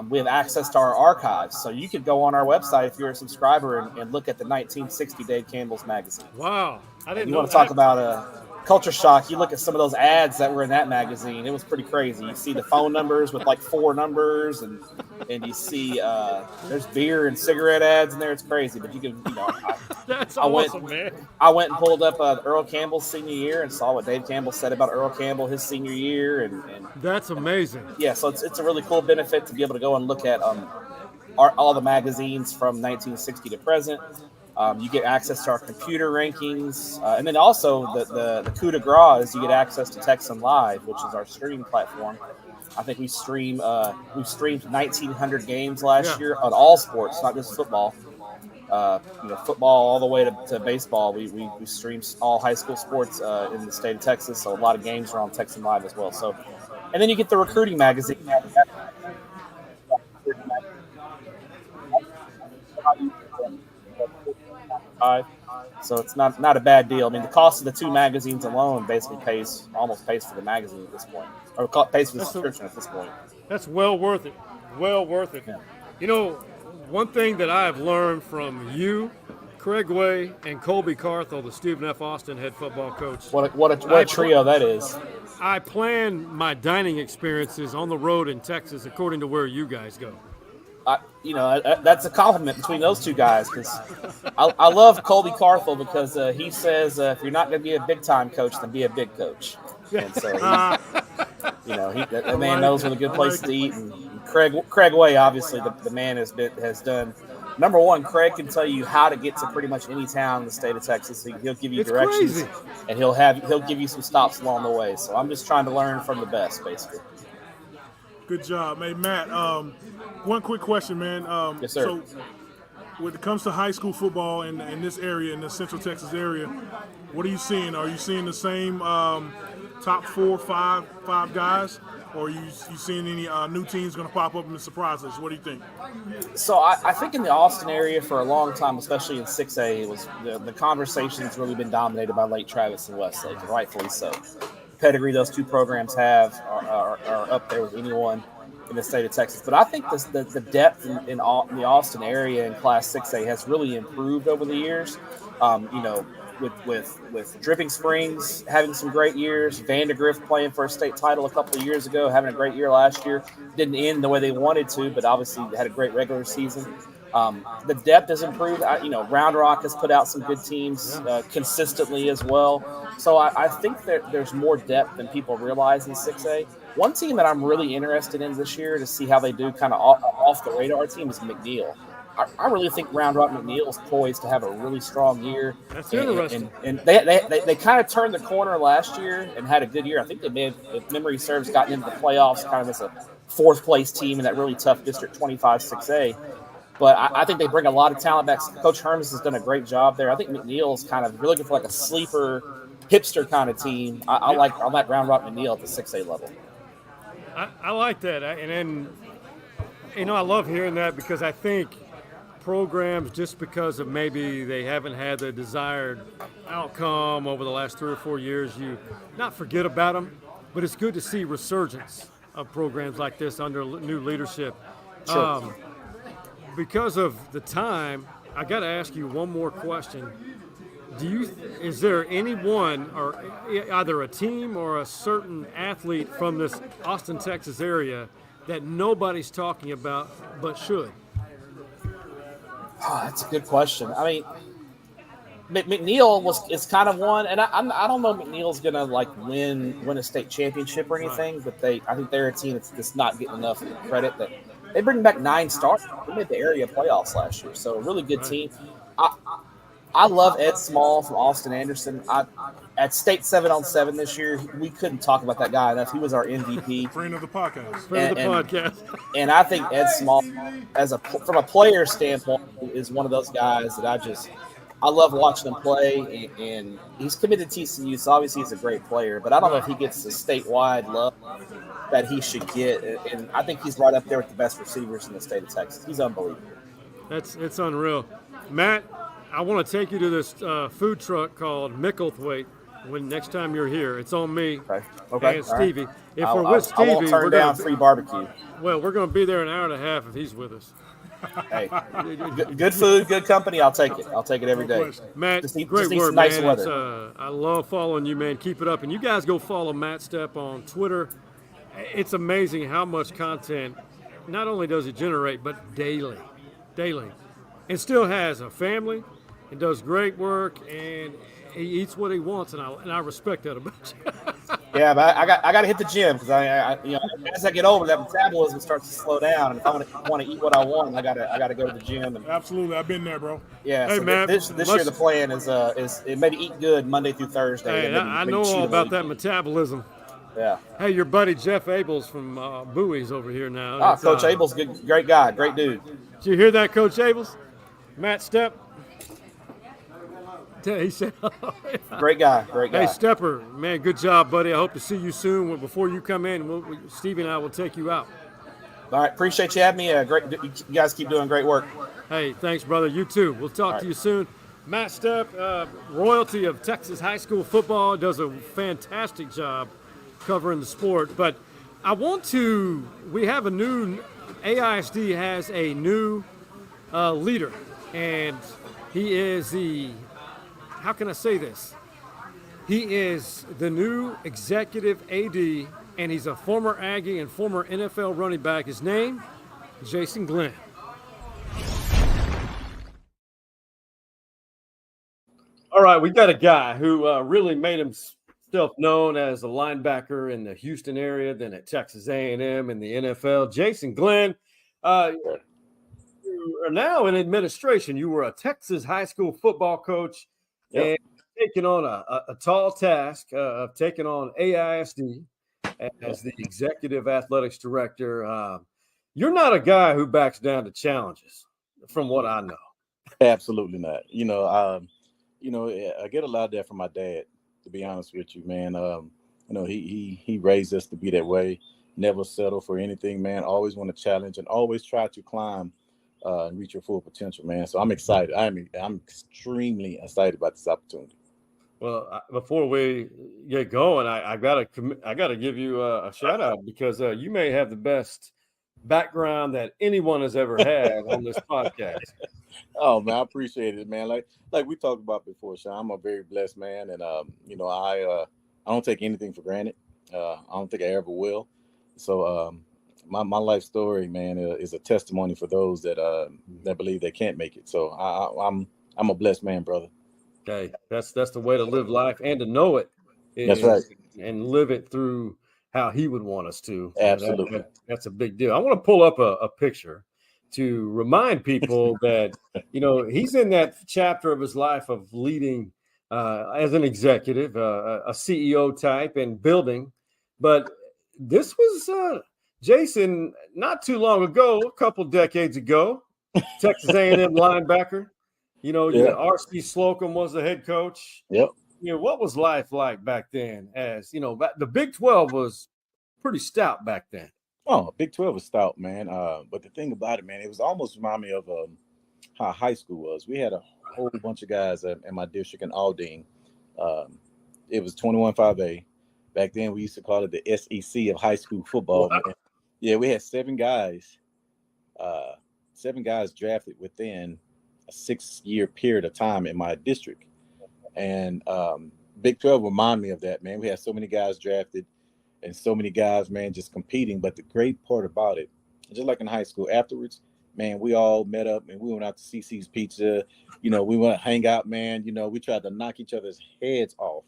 We have access to our archives. So you could go on our website if you're a subscriber and look at the 1960 Dave Campbell's magazine. Wow. I didn't You know want to that. talk about culture shock, you look at some of those ads that were in that magazine. It was pretty crazy. You see the phone numbers with like 4 numbers, and you see there's beer and cigarette ads in there. It's crazy, but you can, That's I awesome, went, man. I went and pulled up Earl Campbell's senior year and saw what Dave Campbell said about Earl Campbell his senior year, and That's amazing. yeah, so it's a really cool benefit to be able to go and look at all the magazines from 1960 to present. You get access to our computer rankings, and then also the coup de grace is you get access to Texan Live, which is our streaming platform. I think we've streamed 1,900 games last year on all sports, not just football. Football all the way to baseball. We stream all high school sports in the state of Texas, so a lot of games are on Texan Live as well. So, and then you get the recruiting magazine. So it's not a bad deal. I mean, the cost of the 2 magazines alone basically almost pays for the magazine at this point, or pays for the subscription at this point. That's well worth it. Well worth it. Yeah. One thing that I have learned from you, Craig Way, and Colby Carthel, the Stephen F. Austin head football coach. What a trio that is. I plan my dining experiences on the road in Texas according to where you guys go. That's a compliment between those 2 guys, because I love Colby Carthel because he says if you're not going to be a big time coach, then be a big coach. And so that man knows where the good places to eat. And Craig Way, obviously, the man has done. Number one, Craig can tell you how to get to pretty much any town in the state of Texas. He'll give you directions, and he'll give you some stops along the way. So I'm just trying to learn from the best, basically. Good job. Hey, Matt, one quick question, man. Yes, sir. So when it comes to high school football in this area, in the Central Texas area, what are you seeing? Are you seeing the same top 4, 5 guys? Or are you seeing any new teams going to pop up and surprise us? What do you think? So I think in the Austin area for a long time, especially in 6A, it was the conversation's really been dominated by Lake Travis and Westlake, and rightfully so. Pedigree those 2 programs have are up there with anyone in the state of Texas. But I think the depth in the Austin area in Class 6A has really improved over the years. With Dripping Springs having some great years, Vandergrift playing for a state title a couple of years ago, having a great year last year. Didn't end the way they wanted to, but obviously had a great regular season. The depth has improved. Round Rock has put out some good teams consistently as well. So I think that there's more depth than people realize in 6A. One team that I'm really interested in this year to see how they do kind of off the radar team is McNeil. I really think Round Rock McNeil is poised to have a really strong year. That's interesting. And they kind of turned the corner last year and had a good year. I think they may have, if memory serves, gotten into the playoffs kind of as a 4th place team in that really tough District 25 6A. But I think they bring a lot of talent back. Coach Hermes has done a great job there. I think McNeil's kind of, if you're looking for like a sleeper, hipster kind of team, I like Round Rock McNeil at the 6A level. I like that. And then, I love hearing that because I think programs, just because of maybe they haven't had the desired outcome over the last 3 or 4 years, you not forget about them, but it's good to see resurgence of programs like this under new leadership. Sure. Because of the time, I got to ask you one more question. Is there anyone, or either a team or a certain athlete from this Austin, Texas area that nobody's talking about but should? Oh, that's a good question. I mean, McNeil is kind of one, and I don't know McNeil's gonna win a state championship or anything, but I think they're a team that's not getting enough credit. That they bring back 9 starters. They made the area playoffs last year, so a really good team. I love Ed Small from Austin Anderson. At State 7-on-7 this year, we couldn't talk about that guy enough. He was our MVP. Friend of the podcast. Friend of the podcast. And I think Ed Small, from a player standpoint, is one of those guys that I love watching him play, and he's committed to TCU, so obviously he's a great player. But I don't know if he gets the statewide love that he should get, and I think he's right up there with the best receivers in the state of Texas. He's unbelievable. It's unreal. Matt, I want to take you to this food truck called Micklethwaite when next time you're here. It's on me and Stevie. Right. If we're with Stevie, I won't turn down free barbecue. Well, we're going to be there an hour and a half if he's with us. Hey, good food, good company. I'll take it. I'll take it every day. Matt, great work, nice man. I love following you, man. Keep it up. And you guys go follow Matt Stepp on Twitter. It's amazing how much content not only does he generate, but daily. And still has a family and does great work, and he eats what he wants, and I respect that about you. Yeah, but I got to hit the gym because as I get older, that metabolism starts to slow down, and if I want to eat what I want, I gotta go to the gym. And, absolutely, I've been there, bro. Yeah, hey, so man, this year the plan is maybe eat good Monday through Thursday. Hey, I know all about that metabolism. Yeah. Hey, your buddy Jeff Abels from Bowie's over here now. Coach Abels, great guy, great dude. Did you hear that, Coach Abels? Matt Stepp. He said, great guy. Hey, Stepper, man, good job, buddy. I hope to see you soon. Before you come in, Stevie and I will take you out. All right, appreciate you having me. You guys keep doing great work. Hey, thanks, brother. You too. We'll talk to you soon. Matt Stepp, royalty of Texas high school football, does a fantastic job covering the sport. But we have a new, AISD has a new leader, and he is how can I say this? He is the new executive AD, and he's a former Aggie and former NFL running back. His name, Jason Glenn. All right, we got a guy who really made himself known as a linebacker in the Houston area, then at Texas A&M in the NFL. Jason Glenn, you are now in administration. You were a Texas high school football coach. Yep. And taking on a tall task of taking on AISD as the executive athletics director. You're not a guy who backs down to challenges, from what I know. Absolutely not. I get a lot of that from my dad, to be honest with you, man. He raised us to be that way. Never settle for anything, man. Always want to challenge and always try to climb and reach your full potential, man. So I'm excited. I'm extremely excited about this opportunity. Well, before we get going, I gotta give you a shout out because you may have the best background that anyone has ever had on this podcast. Oh man, I appreciate it, man. Like we talked about before, Sean. I'm a very blessed man, and I don't take anything for granted. I don't think I ever will. So my life story, man, is a testimony for those that believe they can't make it. So I'm a blessed man, brother. Okay, that's the way to live life and to know it. That's right, and live it through how he would want us to. Absolutely, that's a big deal. I want to pull up a picture to remind people that he's in that chapter of his life of leading as an executive, a CEO type, and building. But this was Jason not too long ago, a couple decades ago, Texas A&M linebacker. R.C. Slocum was the head coach. Yep. What was life like back then? As the Big 12 was pretty stout back then. Oh, Big 12 was stout, man. But the thing about it, man, it was almost remind me of how high school was. We had a whole bunch of guys in my district in Aldine. It was 21-5A. Back then, we used to call it the SEC of high school football. Wow. Yeah, we had 7 guys drafted within a 6-year period of time in my district. And Big 12 remind me of that, man. We had so many guys drafted and so many guys, man, just competing. But the great part about it, just like in high school, afterwards, man, we all met up and we went out to CC's Pizza. We went to hang out, man. We tried to knock each other's heads off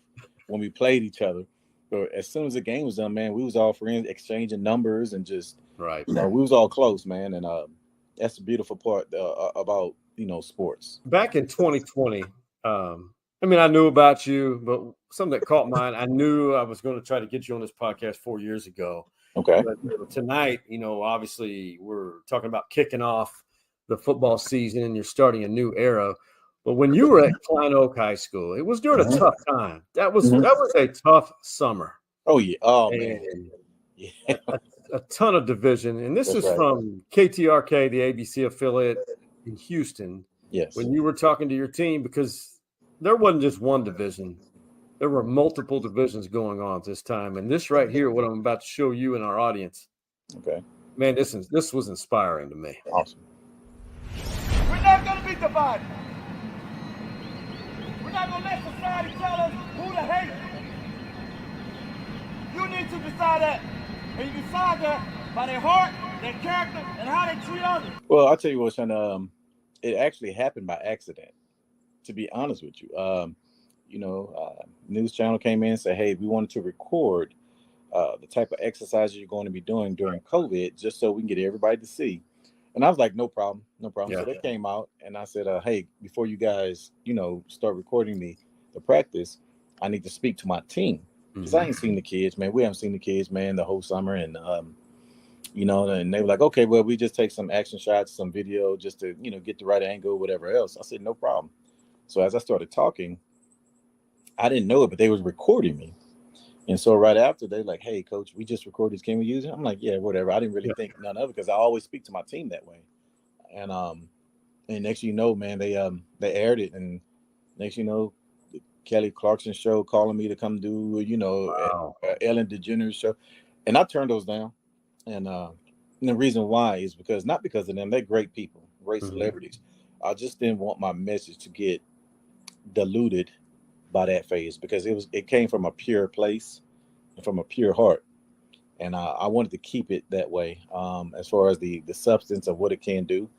when we played each other. But as soon as the game was done, man, we was all friends, exchanging numbers and just, right. We was all close, man. And that's the beautiful part about, sports. Back in 2020, I knew about you, but something that caught mine, I knew I was going to try to get you on this podcast 4 years ago. Okay. But tonight, obviously we're talking about kicking off the football season and you're starting a new era. But when you were at Klein Oak High School, it was during a tough time. That was a tough summer. Oh yeah. Oh And man. Yeah. a ton of division. And this That's is right. from KTRK, the ABC affiliate in Houston. Yes. When you were talking to your team, because there wasn't just one division. There were multiple divisions going on at this time. And this right here, what I'm about to show you and our audience. Okay. Man, this was inspiring to me. Awesome. We're not going to be divided. We're not going to let society tell us who to hate. You need to decide that. And you decide that by their heart, their character, and how they treat others. Well, I'll tell you what, son. It actually happened by accident, to be honest with you. News channel came in and said, hey, we wanted to record the type of exercises you're going to be doing during COVID, just so we can get everybody to see. And I was like, no problem. Yeah. So they came out, and I said, hey, before you guys, start recording the practice, I need to speak to my team. Because I ain't seen the kids, man. We haven't seen the kids, man, the whole summer. And, and they were like, okay, well, we just take some action shots, some video just to, get the right angle, whatever else. I said, no problem. So as I started talking, I didn't know it, but they was recording me. And so right after, they're like, hey, coach, we just recorded this. Can we use it? I'm like, yeah, whatever. I didn't really think none of it because I always speak to my team that way. And next thing you know, man, they aired it. And next thing you know, Kelly Clarkson show calling me to come do, Ellen DeGeneres show. And I turned those down. And the reason why is not because of them. They're great people, great celebrities. I just didn't want my message to get diluted by that phase because it came from a pure place and from a pure heart. And I wanted to keep it that way as far as the substance of what it can do.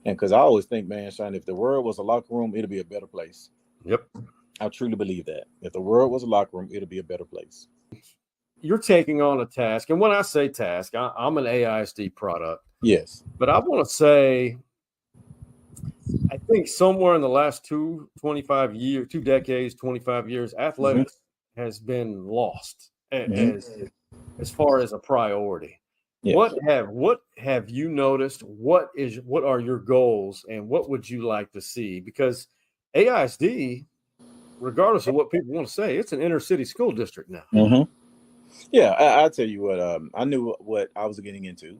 And because I always think, man, Sean, if the world was a locker room, it'll be a better place. Yep. I truly believe that. If the world was a locker room, it'll be a better place. You're taking on a task. And when I say task, I'm an AISD product. Yes. But I want to say, I think somewhere in the last 2 decades, 25 years, athletics has been lost as far as a priority. Yes. What have you noticed? What are your goals, and what would you like to see? Because AISD, regardless of what people want to say, it's an inner city school district now. Mm-hmm. Yeah, I'll tell you what, I knew what I was getting into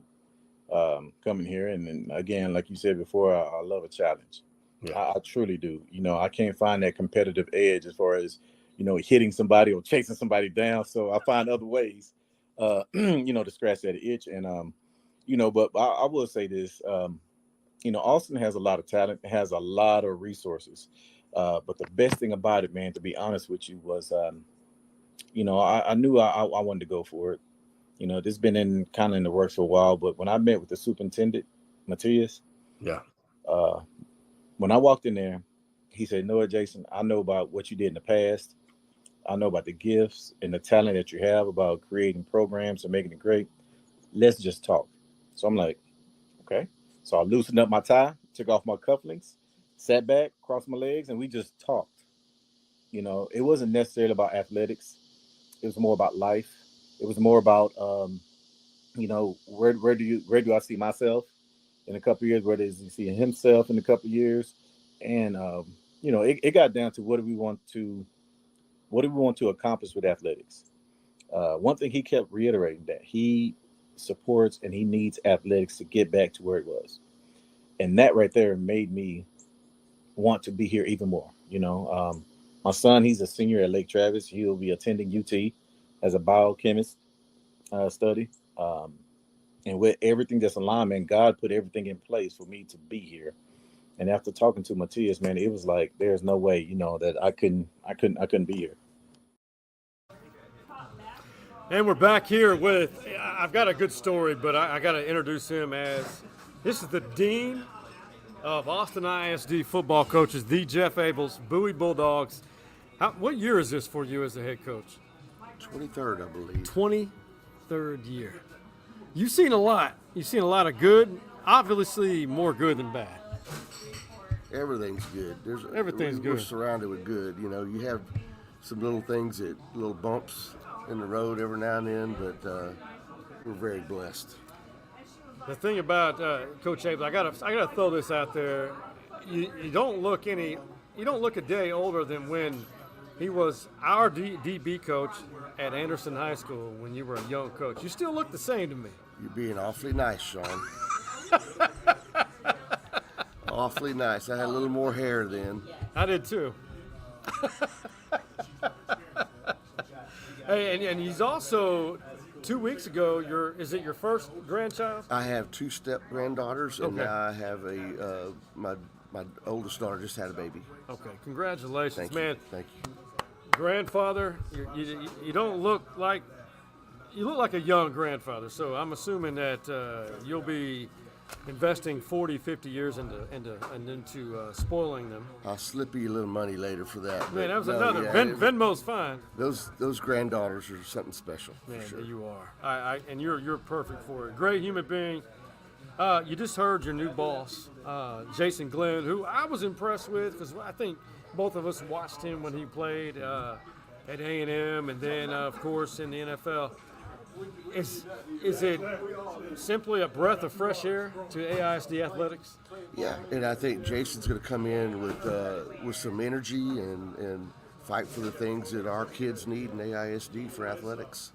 coming here. And again, like you said before, I love a challenge. Yeah. I truly do. I can't find that competitive edge as far as, hitting somebody or chasing somebody down. So I find other ways, to scratch that itch. And, but I will say this, Austin has a lot of talent, has a lot of resources. But the best thing about it, man, to be honest with you, was, I knew I wanted to go for it. This has been in the works for a while. But when I met with the superintendent, Matthias, when I walked in there, he said, "No, Jason, I know about what you did in the past. I know about the gifts and the talent that you have about creating programs and making it great. Let's just talk." So I'm like, okay. So I loosened up my tie, took off my cufflinks, sat back, crossed my legs, and we just talked. It wasn't necessarily about athletics. It was more about life. It was more about, where do I see myself in a couple of years? Where does he see himself in a couple of years? And, it got down to what do we want to accomplish with athletics? One thing he kept reiterating, that he supports and he needs athletics to get back to where it was. And that right there made me want to be here even more. My son, he's a senior at Lake Travis. He'll be attending UT as a biochemist study. And with everything that's aligned, man, God put everything in place for me to be here. And after talking to Matthias, man, it was like, there's no way, that I couldn't be here. And we're back here with, I've got a good story, but I got to introduce him as, this is the Dean of Austin ISD football coaches, the Jeff Abels, Bowie Bulldogs. What year is this for you as the head coach? 23rd, I believe. 23rd year. You've seen a lot. You've seen a lot of good, obviously more good than bad. Everything's good. Everything's good. We're surrounded with good. You have some little things, little bumps in the road every now and then, but we're very blessed. The thing about Coach Abel, I gotta throw this out there. You don't look any you don't look a day older than when he was our DB coach at Anderson High School when you were a young coach. You still look the same to me. You're being awfully nice, Sean. Awfully nice. I had a little more hair then. I did too. Hey, and he's also 2 weeks ago. Is it your first grandchild? I have 2 step granddaughters, and now I have my oldest daughter just had a baby. Okay, congratulations, Thank man. You. Thank you. Grandfather, you don't look like a young grandfather. So I'm assuming that you'll be investing 40, 50 years into spoiling them. I'll slip you a little money later for that. Man, that was another. Yeah, Venmo's fine. Those granddaughters are something special. Man, for sure. You are. And you're perfect for it. Great human being. You just heard your new boss, Jason Glenn, who I was impressed with because I think both of us watched him when he played at A&M and then, of course, in the NFL. Is it simply a breath of fresh air to AISD athletics? Yeah, and I think Jason's going to come in with some energy and fight for the things that our kids need in AISD for athletics.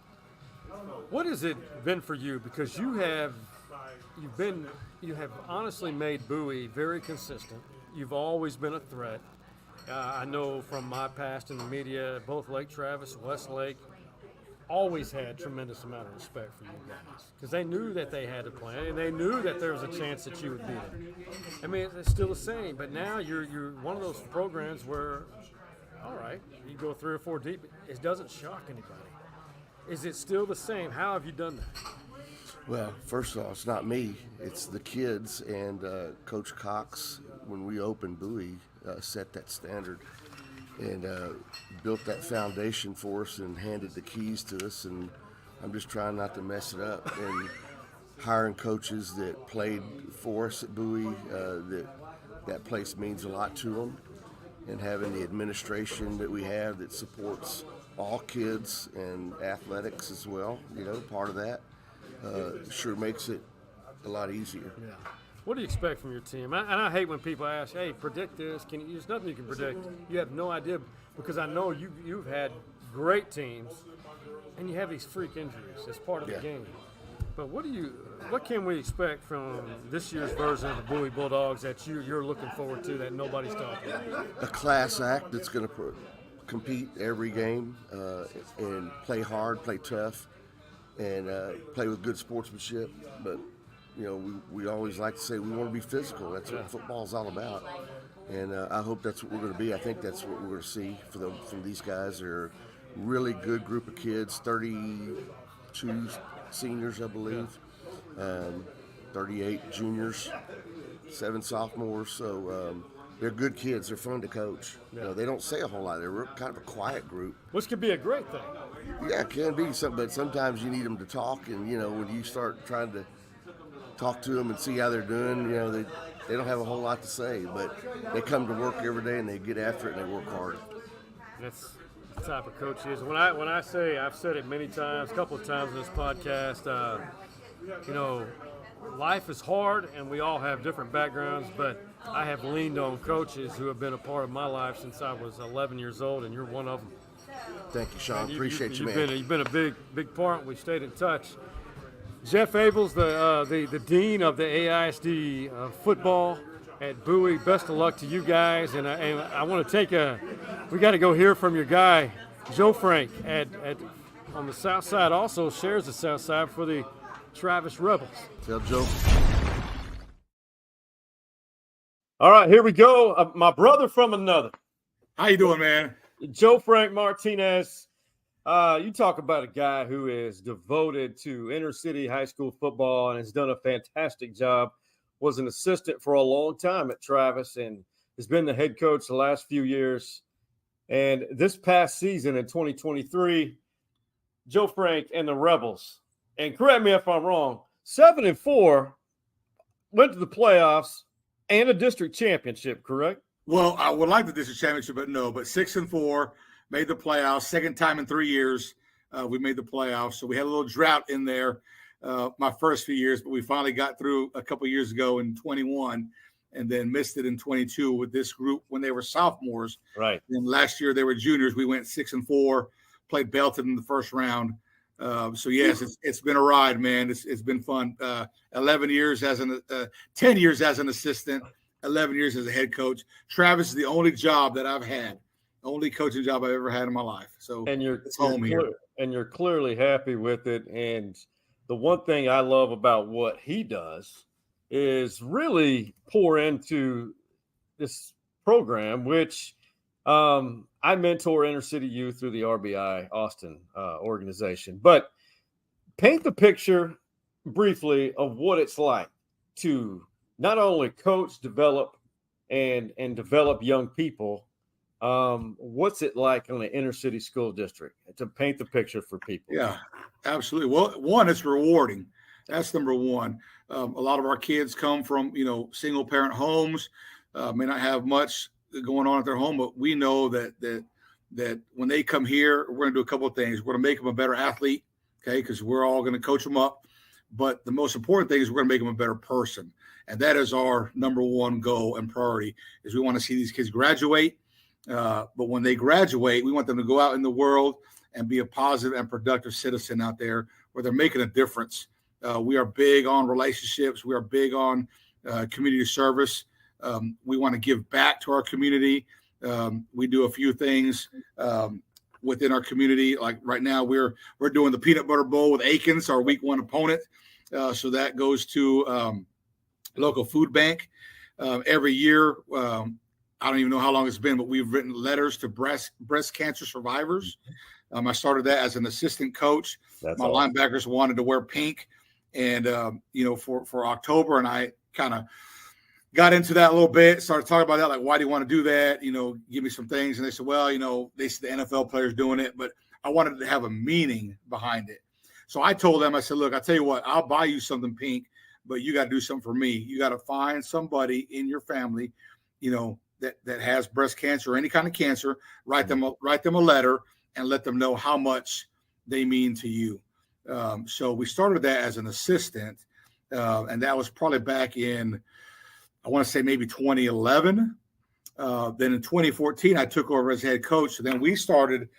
What has it been for you? Because you have honestly made Bowie very consistent. You've always been a threat. I know from my past in the media, both Lake Travis, Westlake, always had tremendous amount of respect for you guys because they knew that they had to play and they knew that there was a chance that you would beat them. I mean, it's still the same, but now you're one of those programs where, all right, you go 3 or 4 deep, it doesn't shock anybody. Is it still the same? How have you done that? Well, first of all, it's not me. It's the kids and Coach Cox, when we opened Bowie, set that standard and built that foundation for us and handed the keys to us. And I'm just trying not to mess it up. And hiring coaches that played for us at Bowie, that place means a lot to them. And having the administration that we have that supports all kids and athletics as well, part of that. Sure makes it a lot easier. Yeah. What do you expect from your team? And I hate when people ask, hey, predict this. There's nothing you can predict. You have no idea because I know you've had great teams and you have these freak injuries. It's part of the game. But what can we expect from this year's version of the Bowie Bulldogs that you're looking forward to that nobody's talking about? A class act that's going to compete every game and play hard, play tough, and play with good sportsmanship. But we always like to say we want to be physical. That's what football's all about. And I hope that's what we're going to be. I think that's what we're going to see from these guys. They're a really good group of kids, 32 seniors, I believe, 38 juniors, 7 sophomores. So they're good kids. They're fun to coach. They don't say a whole lot. They're kind of a quiet group. Which could be a great thing. Yeah, it can be something, but sometimes you need them to talk. And, when you start trying to talk to them and see how they're doing, they don't have a whole lot to say, but they come to work every day and they get after it and they work hard. That's the type of coach he is. When I say, I've said it many times, a couple of times in this podcast, life is hard and we all have different backgrounds, but I have leaned on coaches who have been a part of my life since I was 11 years old, and you're one of them. Thank you, Sean. Appreciate you, man. You've been a big part. We stayed in touch. Jeff Abels, the dean of the AISD football at Bowie. Best of luck to you guys, and I want to we got to go hear from your guy, Joe Frank, on the south side. Also shares the south side for the Travis Rebels. Tell Joe. All right, here we go. My brother from another. How you doing, man? Joe Frank Martinez. You talk about a guy who is devoted to inner city high school football and has done a fantastic job. Was an assistant for a long time at Travis and has been the head coach the last few years. And this past season in 2023, Joe Frank and the Rebels, and correct me if I'm wrong, 7-4, went to the playoffs and a district championship, correct? Well, I would like the district championship, but no. But 6-4, made the playoffs. Second time in 3 years we made the playoffs. So we had a little drought in there my first few years, but we finally got through a couple years ago in 21. and then missed it in 22 with this group when they were sophomores. Right. And last year they were juniors. We went 6-4, played Belton in the first round. So yes, it's been a ride, man. It's been fun. 11 years as 10 years as an assistant, 11 years as a head coach. Travis is the only job that I've had, only coaching job I've ever had in my life. So it's home here. And you're clearly happy with it. And the one thing I love about what he does is really pour into this program, which I mentor inner city youth through the RBI Austin organization. But paint the picture briefly of what it's like to not only coach, develop, and develop young people. What's it like on the inner city school district, to paint the picture for people? Yeah, absolutely. Well, one, it's rewarding. That's number one. A lot of our kids come from, single parent homes, may not have much going on at their home, but we know that when they come here, we're going to do a couple of things. We're going to make them a better athlete, okay, because we're all going to coach them up. But the most important thing is we're going to make them a better person. And that is our number one goal and priority, is we want to see these kids graduate. But when they graduate, we want them to go out in the world and be a positive and productive citizen out there where they're making a difference. We are big on relationships. We are big on community service. We want to give back to our community. We do a few things within our community. Like right now, we're doing the Peanut Butter Bowl with Aikens, our week one opponent. So that goes to local food bank every year. I don't even know how long it's been, but we've written letters to breast cancer survivors. I started that as an assistant coach. My linebackers wanted to wear pink, and for October, and I kind of got into that a little bit. Started talking about that, like, why do you want to do that? Give me some things, and they said, well, they see the NFL players doing it, but I wanted to have a meaning behind it. So I told them, I said, look, I tell you what, I'll buy you something pink, but you got to do something for me. You got to find somebody in your family, that has breast cancer or any kind of cancer. Write them a letter and let them know how much they mean to you. So we started that as an assistant, and that was probably back in, I want to say maybe 2011. Then in 2014, I took over as head coach. So then we started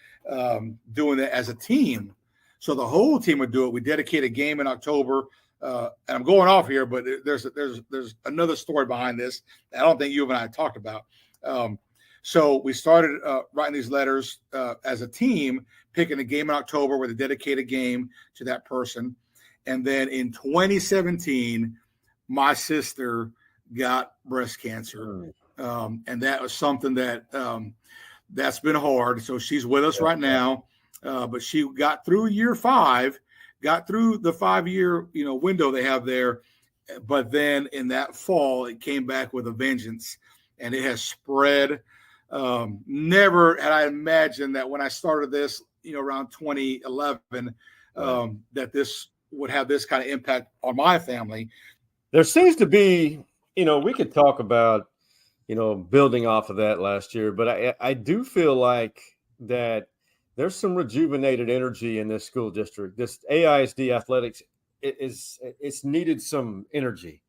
doing it as a team. So the whole team would do it. We dedicate a game in October. And I'm going off here, but there's another story behind this that I don't think you and I talked about. So we started writing these letters as a team, picking a game in October with a dedicated game to that person. And then in 2017, my sister got breast cancer. And that was something that's been hard. So she's with us right now. But she got through year 5. Got through the 5-year, window they have there, but then in that fall, it came back with a vengeance, and it has spread. Never had I imagined that when I started this, around 2011, that this would have this kind of impact on my family. There seems to be, we could talk about, building off of that last year, but I do feel like that there's some rejuvenated energy in this school district. This AISD athletics it's needed some energy.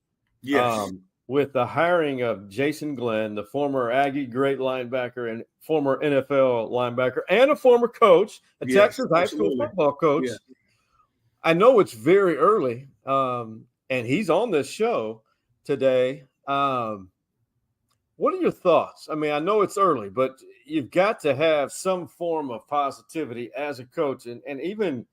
Yes. With the hiring of Jason Glenn, the former Aggie great linebacker and former NFL linebacker and a former coach, a Texas high school football coach. Yeah. I know it's very early, and he's on this show today. What are your thoughts? I mean, I know it's early, but you've got to have some form of positivity as a coach, and even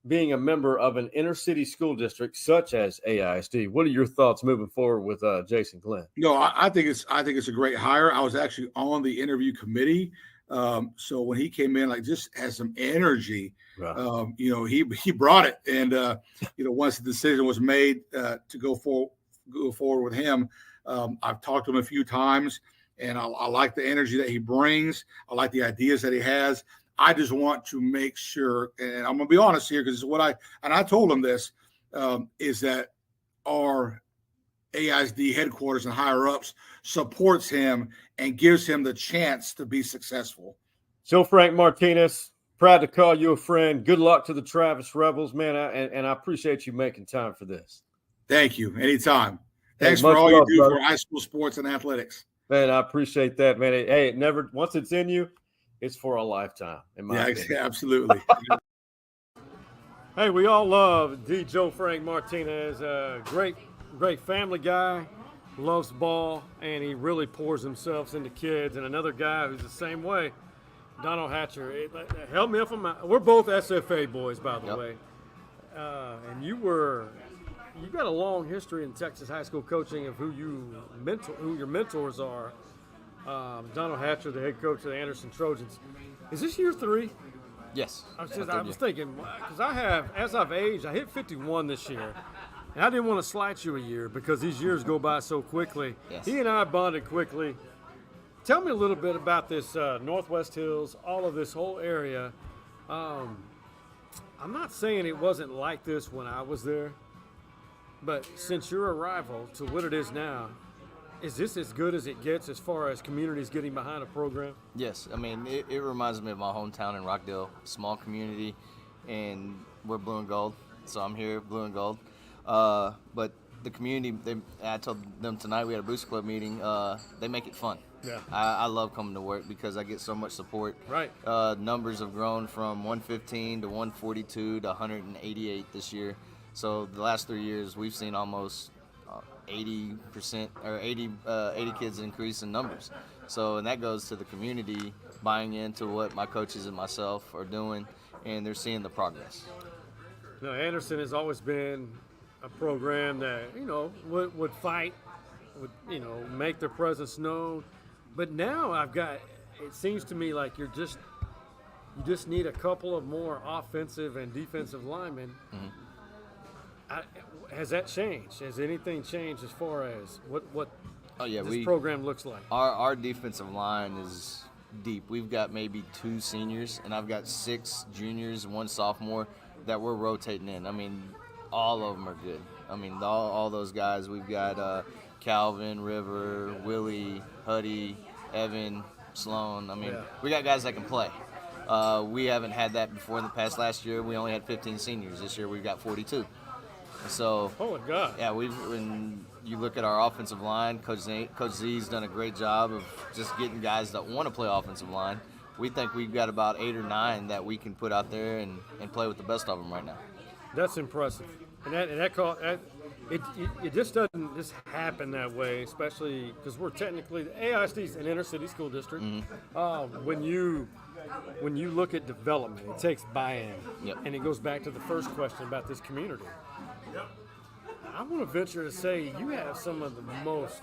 being a member of an inner city school district such as AISD. What are your thoughts moving forward with Jason Glenn? No, I think it's a great hire. I was actually on the interview committee. So when he came in, just has some energy, right. He brought it. And, once the decision was made to go forward with him, I've talked to him a few times, and I like the energy that he brings. I like the ideas that he has. I just want to make sure, and I'm going to be honest here, because I told him this, is that our AISD headquarters and higher ups supports him and gives him the chance to be successful. So Frank Martinez, proud to call you a friend. Good luck to the Travis Rebels, man. And I appreciate you making time for this. Thank you. Anytime. Thanks Hey, for much all love, you do brother. for high school sports and athletics. Man, I appreciate that, man. Hey, it never once it's in you, it's for a lifetime. In my opinion. Yeah, absolutely. Hey, we all love D. Joe Frank Martinez. Great family guy, loves ball, and he really pours himself into kids. And another guy who's the same way, Donald Hatcher. Help me if I'm out. We're both SFA boys, by the way. And you got a long history in Texas high school coaching of who your mentors are. Donald Hatcher, the head coach of the Anderson Trojans. Is this year 3? Yes. I was thinking, because as I've aged, I hit 51 this year. And I didn't want to slight you a year because these years go by so quickly. Yes. He and I bonded quickly. Tell me a little bit about this Northwest Hills, all of this whole area. I'm not saying it wasn't like this when I was there, but since your arrival to what it is now, is this as good as it gets as far as communities getting behind a program? Yes. I mean, it reminds me of my hometown in Rockdale, small community, and we're blue and gold. So I'm here, blue and gold. But the community, I told them tonight, we had a Booster Club meeting, they make it fun. Yeah. I love coming to work because I get so much support. Right. Numbers have grown from 115 to 142 to 188 this year. So the last 3 years, we've seen almost 80% or 80 kids increase in numbers. So, and that goes to the community buying into what my coaches and myself are doing, and they're seeing the progress. Now, Anderson has always been a program that, would fight, would, make their presence known. But now it seems to me like you just need a couple of more offensive and defensive linemen. Mm-hmm. Has that changed? Has anything changed as far as what this program looks like? Our defensive line is deep. We've got maybe 2 seniors, and I've got 6 juniors and 1 sophomore that we're rotating in. I mean, all of them are good. I mean, all those guys. We've got Calvin, River, Willie, Huddy, Evan, Sloan. I mean, we got guys that can play. We haven't had that before in the past. Last year, we only had 15 seniors. This year, we've got 42. So, oh my God! Yeah, when you look at our offensive line, Coach Z's done a great job of just getting guys that want to play offensive line. We think we've got about 8 or 9 that we can put out there and play with the best of them right now. That's impressive, it just doesn't just happen that way, especially because we're technically the AISD's an inner city school district. Mm-hmm. When you look at development, it takes buy-in, and it goes back to the first question about this community. I want to venture to say you have some of the most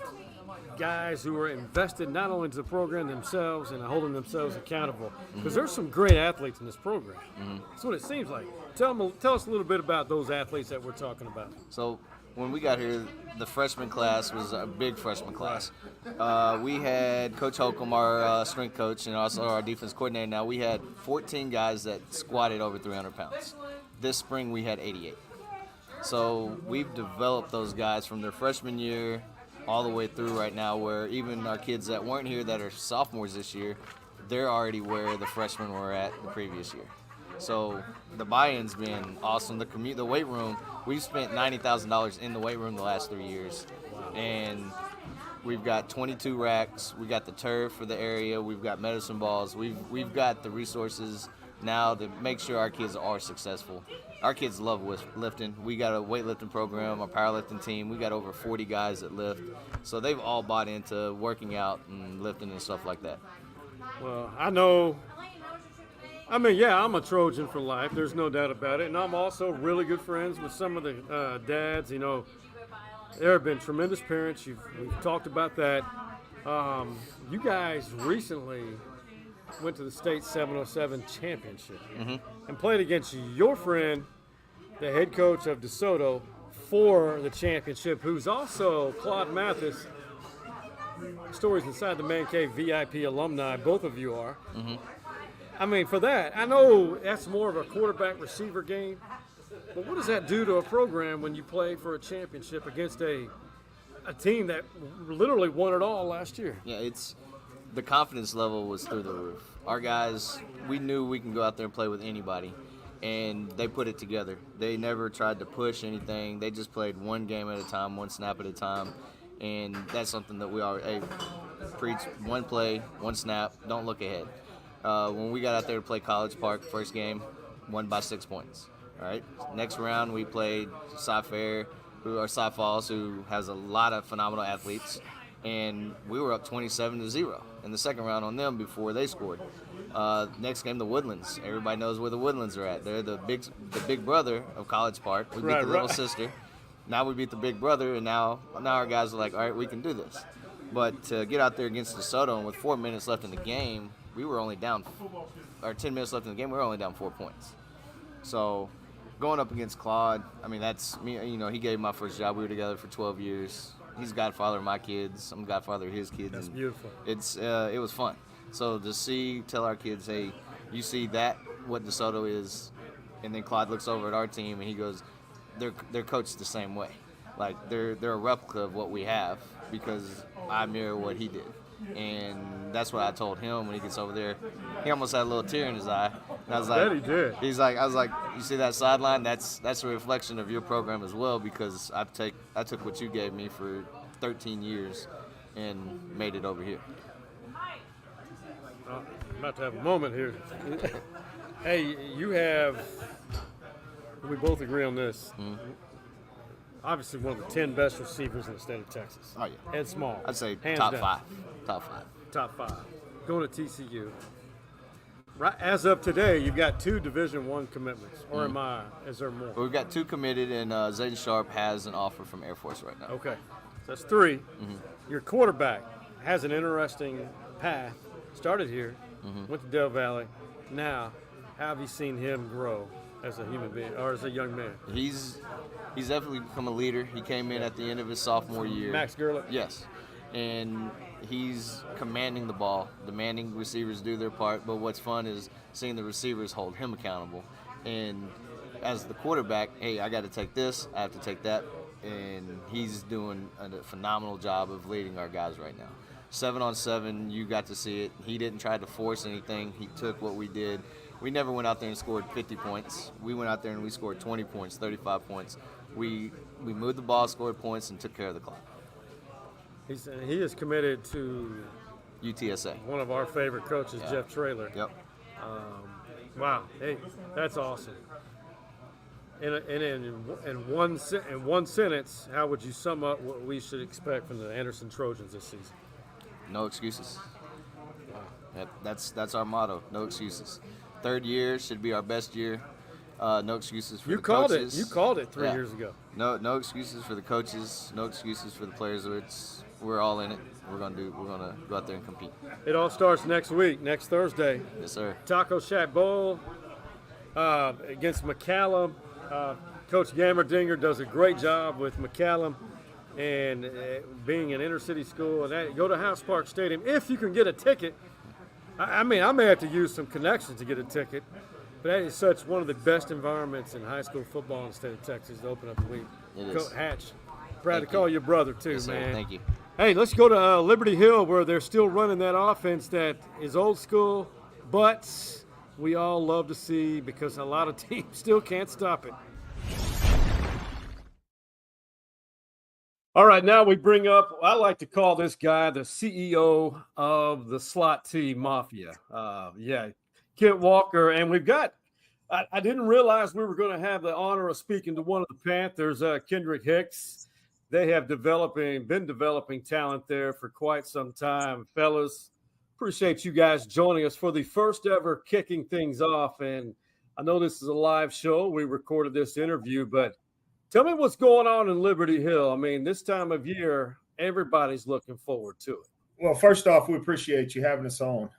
guys who are invested not only into the program themselves and holding themselves accountable, because there's some great athletes in this program. Mm-hmm. That's what it seems like. Tell us a little bit about those athletes that we're talking about. So when we got here, the freshman class was a big freshman class. We had Coach Holcomb, our strength coach, and also our defense coordinator. Now we had 14 guys that squatted over 300 pounds. This spring we had 88. So we've developed those guys from their freshman year all the way through right now, where even our kids that weren't here that are sophomores this year, they're already where the freshmen were at the previous year. So the buy-in's been awesome. The weight room, we've spent $90,000 in the weight room the last 3 years. And we've got 22 racks. We got the turf for the area. We've got medicine balls. We've got the resources now to make sure our kids are successful. Our kids love lifting. We got a weightlifting program, a powerlifting team. We got over 40 guys that lift. So they've all bought into working out and lifting and stuff like that. Well, I'm a Trojan for life. There's no doubt about it. And I'm also really good friends with some of the dads. There have been tremendous parents. We've talked about that. You guys recently went to the state 707 championship and played against your friend, the head coach of DeSoto, for the championship, who's also Claude Mathis. Stories Inside the Man Cave VIP alumni, both of you are. Mm-hmm. I mean, for that, I know that's more of a quarterback-receiver game, but what does that do to a program when you play for a championship against a team that literally won it all last year? Yeah, the confidence level was through the roof. Our guys, we knew we can go out there and play with anybody. and they put it together. They never tried to push anything. They just played one game at a time, one snap at a time, and that's something that we always preach: one play, one snap, don't look ahead. When we got out there to play College Park, first game, won by 6 points. All right. Next round, we played Cy Falls, who has a lot of phenomenal athletes, and we were up 27-0 in the second round on them before they scored. Next game, the Woodlands. Everybody knows where the Woodlands are at. They're the big brother of College Park. We beat the little sister. Now we beat the big brother, and now our guys are like, all right, we can do this. But to get out there against DeSoto, and with 4 minutes left in the game, we were only down, or 10 minutes left in the game, we were only down 4 points. So going up against Claude, I mean, that's me. You know, he gave me my first job. We were together for 12 years. He's godfather of my kids. I'm godfather of his kids. That's beautiful. It was fun. So to tell our kids, hey, you see that, what DeSoto is, and then Claude looks over at our team and he goes, they're coached the same way. Like they're a replica of what we have because I mirror what he did. And that's what I told him when he gets over there. He almost had a little tear in his eye. And I was like, he did. I was like, you see that sideline? That's a reflection of your program as well because I took what you gave me for 13 years and made it over here. I'm about to have a moment here. Hey, we both agree on this. Mm-hmm. Obviously one of the 10 best receivers in the state of Texas. Oh, yeah. And small. I'd say Hands top down. five. Top five. Top five. Going to TCU. Right as of today, you've got 2 Division I commitments. Or is there more? We've got 2 committed, and Zayden Sharp has an offer from Air Force right now. Okay. So that's 3. Mm-hmm. Your quarterback has an interesting path. Started here, went to Del Valley. Now, how have you seen him grow as a human being or as a young man? He's definitely become a leader. He came in at the end of his sophomore year. Max Gerlich? Yes. And he's commanding the ball, demanding receivers do their part. But what's fun is seeing the receivers hold him accountable. And as the quarterback, hey, I got to take this, I have to take that. And he's doing a phenomenal job of leading our guys right now. 7-on-7, you got to see it. He didn't try to force anything. He took what we did. We never went out there and scored 50 points. We went out there and we scored 20 points, 35 points. We moved the ball, scored points, and took care of the clock. He is committed to UTSA. One of our favorite coaches, Yeah. Jeff Traylor. Yep. Wow. Hey, that's awesome. In one sentence, how would you sum up what we should expect from the Anderson Trojans this season? No excuses. That's our motto. No excuses. Third year should be our best year. No excuses for the coaches. You called it 3 years ago. No excuses for the coaches. No excuses for the players. We're all in it. We're gonna go out there and compete. It all starts next week, next Thursday. Yes, sir. Taco Shack Bowl against McCallum. Coach Gammerdinger does a great job with McCallum and being an inner city school. And go to House Park Stadium if you can get a ticket. I mean, I may have to use some connections to get a ticket, but that is such one of the best environments in high school football in the state of Texas to open up the week. It is. Hatch, proud to call you brother too, Yes, sir. man. Thank you. Hey, let's go to Liberty Hill where they're still running that offense that is old school, but we all love to see because a lot of teams still can't stop it. All right, now we bring up, I like to call this guy the CEO of the Slot T Mafia. Kent Walker. And we've got, I didn't realize we were going to have the honor of speaking to one of the Panthers, Kendrick Hicks. They have been developing talent there for quite some time. Fellas, appreciate you guys joining us for the first ever Kicking Things Off. And I know this is a live show. We recorded this interview, but tell me what's going on in Liberty Hill. I mean, this time of year, everybody's looking forward to it. Well, first off, we appreciate you having us on.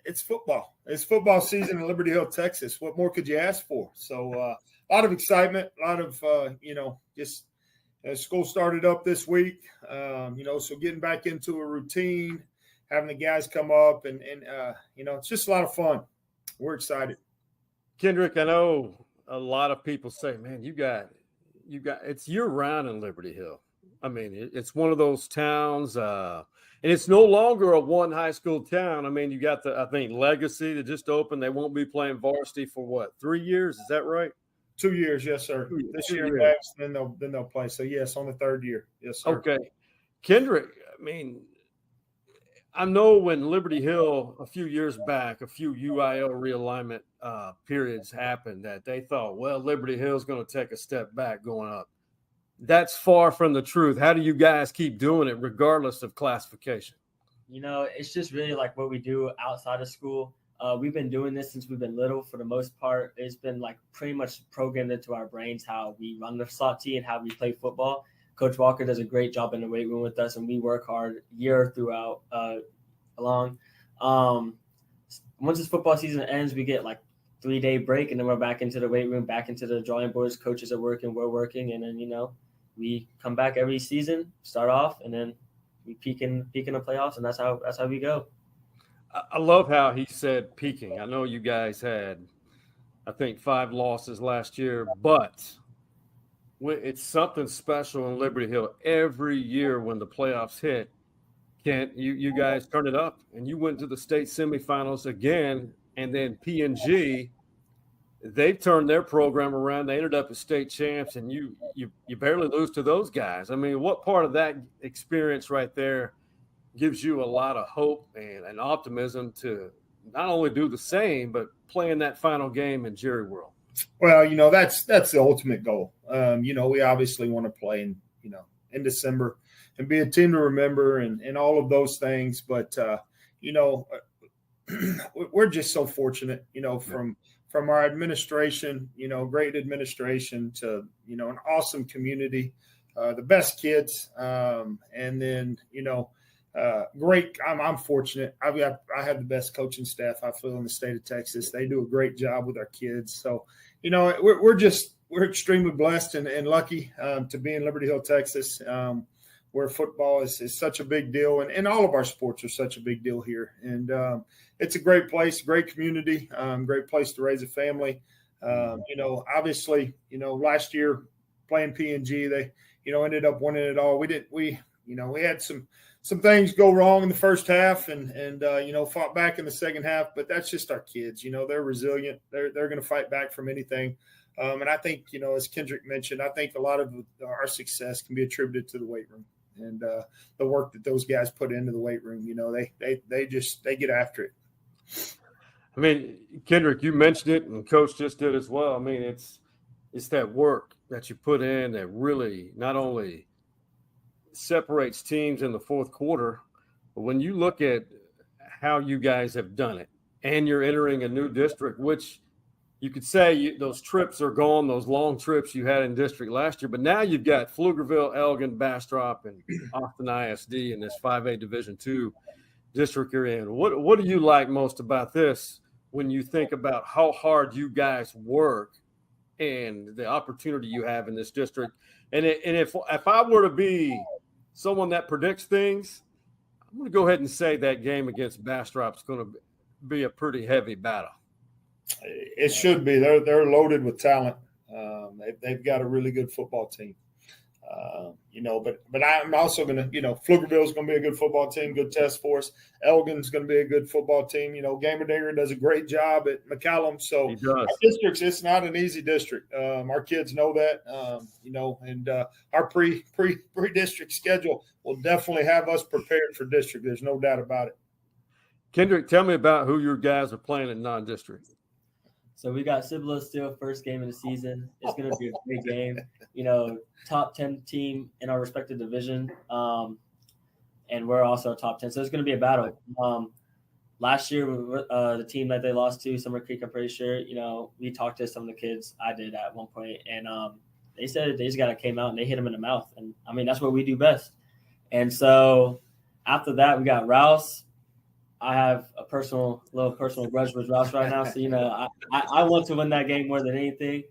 It's football. It's football season in Liberty Hill, Texas. What more could you ask for? So a lot of excitement, a lot of, just school started up this week, so getting back into a routine, having the guys come up and it's just a lot of fun. We're excited. Kendrick, I know a lot of people say, man, you got it's year round in Liberty Hill. I mean, it's one of those towns, and it's no longer a one high school town. I mean, you got I think Legacy that just opened. They won't be playing varsity for what, 3 years? Is that right? 2 years, yes, sir. This year and next, then they'll play. So yes, on the 3rd year, yes, sir. Okay, Kendrick. I mean, I know when Liberty Hill a few years back, a few UIL realignment periods happened that they thought, well, Liberty Hill is going to take a step back going up. That's far from the truth. How do you guys keep doing it regardless of classification? You know, it's just really like what we do outside of school. We've been doing this since we've been little. For the most part, it's been like pretty much programmed into our brains how we run the SOT tee and how we play football. Coach Walker does a great job in the weight room with us, and we work hard year throughout along. Once this football season ends, we get like 3-day break, and then we're back into the weight room, back into the drawing boards. Coaches are working, we're working, and then we come back every season, start off, and then we peak in the playoffs, and that's how we go. I love how he said peaking. I know you guys had, I think, 5 losses last year, but it's something special in Liberty Hill. Every year when the playoffs hit, Kent, you guys turn it up, and you went to the state semifinals again, and then P&G, they've turned their program around. They ended up as state champs, and you barely lose to those guys. I mean, what part of that experience right there gives you a lot of hope and optimism to not only do the same, but play in that final game in Jerry World? Well, that's the ultimate goal. We obviously want to play in December and be a team to remember and all of those things. But, we're just so fortunate, from our administration, great administration to, an awesome community, the best kids. And then, great. I'm fortunate. I have the best coaching staff I feel in the state of Texas. They do a great job with our kids. So, we're extremely blessed and lucky to be in Liberty Hill, Texas, where football is such a big deal, and all of our sports are such a big deal here. And it's a great place, great community, great place to raise a family. Obviously, last year playing P&G, they, ended up winning it all. We had some things go wrong in the first half and fought back in the second half, but that's just our kids. They're resilient. They're going to fight back from anything. And I think, as Kendrick mentioned, I think a lot of our success can be attributed to the weight room and the work that those guys put into the weight room. They get after it. I mean, Kendrick, you mentioned it, and Coach just did as well. I mean, it's that work that you put in that really not only separates teams in the fourth quarter, but when you look at how you guys have done it, and you're entering a new district, which you could say those trips are gone, those long trips you had in district last year, but now you've got Pflugerville, Elgin, Bastrop, and Austin ISD in this 5A Division II district you're in. What do you like most about this when you think about how hard you guys work and the opportunity you have in this district? And if I were to be someone that predicts things, I'm going to go ahead and say that game against Bastrop is going to be a pretty heavy battle. It should be. They're loaded with talent. They've got a really good football team. But I'm also going to, Pflugerville is going to be a good football team, good test for us. Elgin's going to be a good football team. Gamerdinger does a great job at McCallum. So our districts, it's not an easy district. Our kids know that, and our pre-district schedule will definitely have us prepared for district. There's no doubt about it. Kendrick, tell me about who your guys are playing in non-district. So we got Cibolo still first game of the season. It's going to be a great game. Top 10 team in our respective division, and we're also top 10. So it's going to be a battle. Last year, the team that they lost to, Summer Creek, I'm pretty sure, we talked to some of the kids. I did at one point, and they said they just came out and they hit them in the mouth. And, I mean, that's what we do best. And so after that, we got Rouse. I have a little personal grudge with Rouse right now. So, I want to win that game more than anything.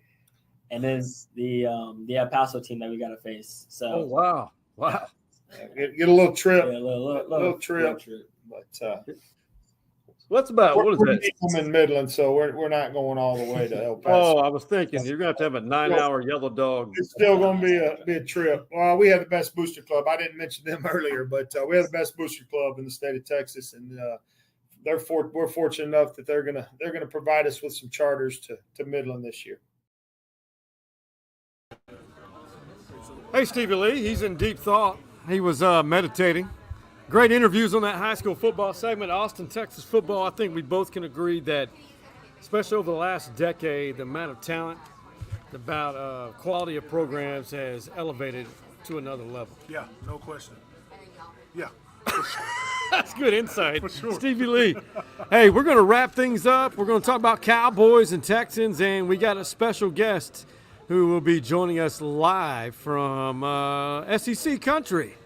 And then the El Paso team that we got to face. So, Get a little trip. Yeah, a little trip. But What's about what is We're that? in Midland, so we're not going all the way to El Paso. Oh, I was thinking you're going to have a 9-hour yellow dog. It's still going to be a trip. Well, we have the best booster club. I didn't mention them earlier, but we have the best booster club in the state of Texas, and we're fortunate enough that they're gonna provide us with some charters to Midland this year. Hey, Stevie Lee, he's in deep thought. He was meditating. Great interviews on that high school football segment. Austin, Texas football, I think we both can agree that, especially over the last decade, the amount of talent, about quality of programs has elevated to another level. Yeah, no question. Yeah. That's good insight. For sure. Stevie Lee. Hey, we're going to wrap things up. We're going to talk about Cowboys and Texans, and we got a special guest who will be joining us live from SEC country.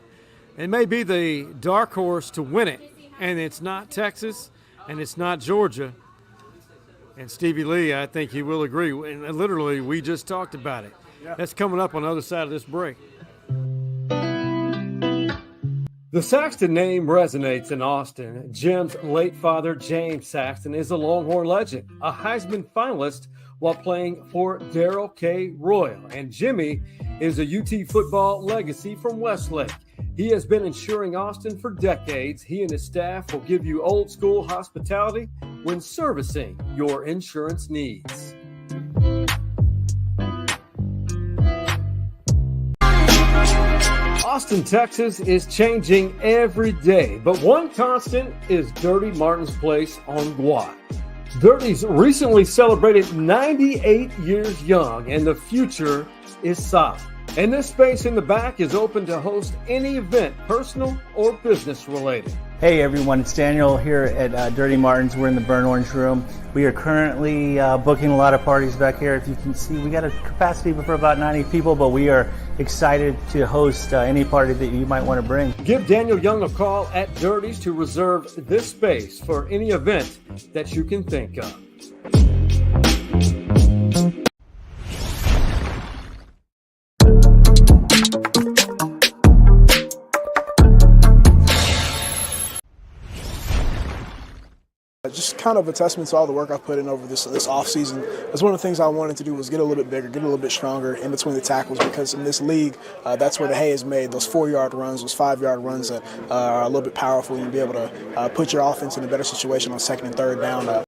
It may be the dark horse to win it, and it's not Texas, and it's not Georgia. And Stevie Lee, I think he will agree. And literally, we just talked about it. Yeah. That's coming up on the other side of this break. The Saxton name resonates in Austin. Jim's late father, James Saxton, is a Longhorn legend, a Heisman finalist while playing for Darrell K. Royal. And Jimmy is a UT football legacy from Westlake. He has been insuring Austin for decades. He and his staff will give you old school hospitality when servicing your insurance needs. Austin, Texas is changing every day, but one constant is Dirty Martin's Place on Guad. Dirty's recently celebrated 98 years young, and the future is solid. And this space in the back is open to host any event, personal or business related. Hey everyone, it's Daniel here at Dirty Martin's. We're in the Burn Orange Room. We are currently booking a lot of parties back here. If you can see, we got a capacity for about 90 people, but we are excited to host any party that you might want to bring. Give Daniel Young a call at Dirty's to reserve this space for any event that you can think of. Just kind of a testament to all the work I've put in over this off season. That's one of the things I wanted to do was get a little bit bigger, get a little bit stronger in between the tackles, because in this league, that's where the hay is made. Those 4-yard runs, those 5-yard runs that are a little bit powerful, and be able to put your offense in a better situation on 2nd and 3rd down.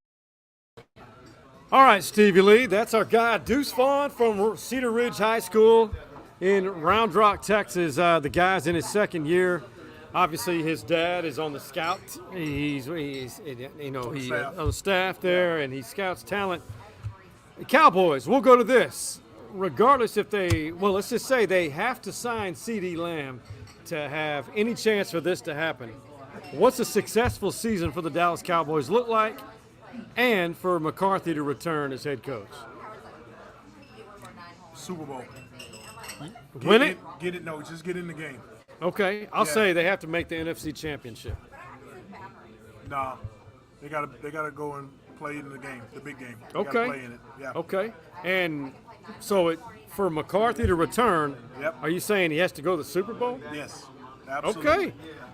All right, Stevie Lee, that's our guy, Deuce Vaughn from Cedar Ridge High School in Round Rock, Texas. The guy's in his 2nd year. Obviously, his dad is on the scout. He's on the staff there, and he scouts talent. The Cowboys, we'll go to this. Regardless if let's just say they have to sign C.D. Lamb to have any chance for this to happen. What's a successful season for the Dallas Cowboys look like, and for McCarthy to return as head coach? Super Bowl. Win it? Get it? No, just get in the game. Okay, I'll say they have to make the NFC Championship. Nah, they gotta go and play in the game, the big game. They Okay. gotta play in it. Yeah. Okay, and so for McCarthy to return, Yep. Are you saying he has to go to the Super Bowl? Yes. Absolutely. Okay,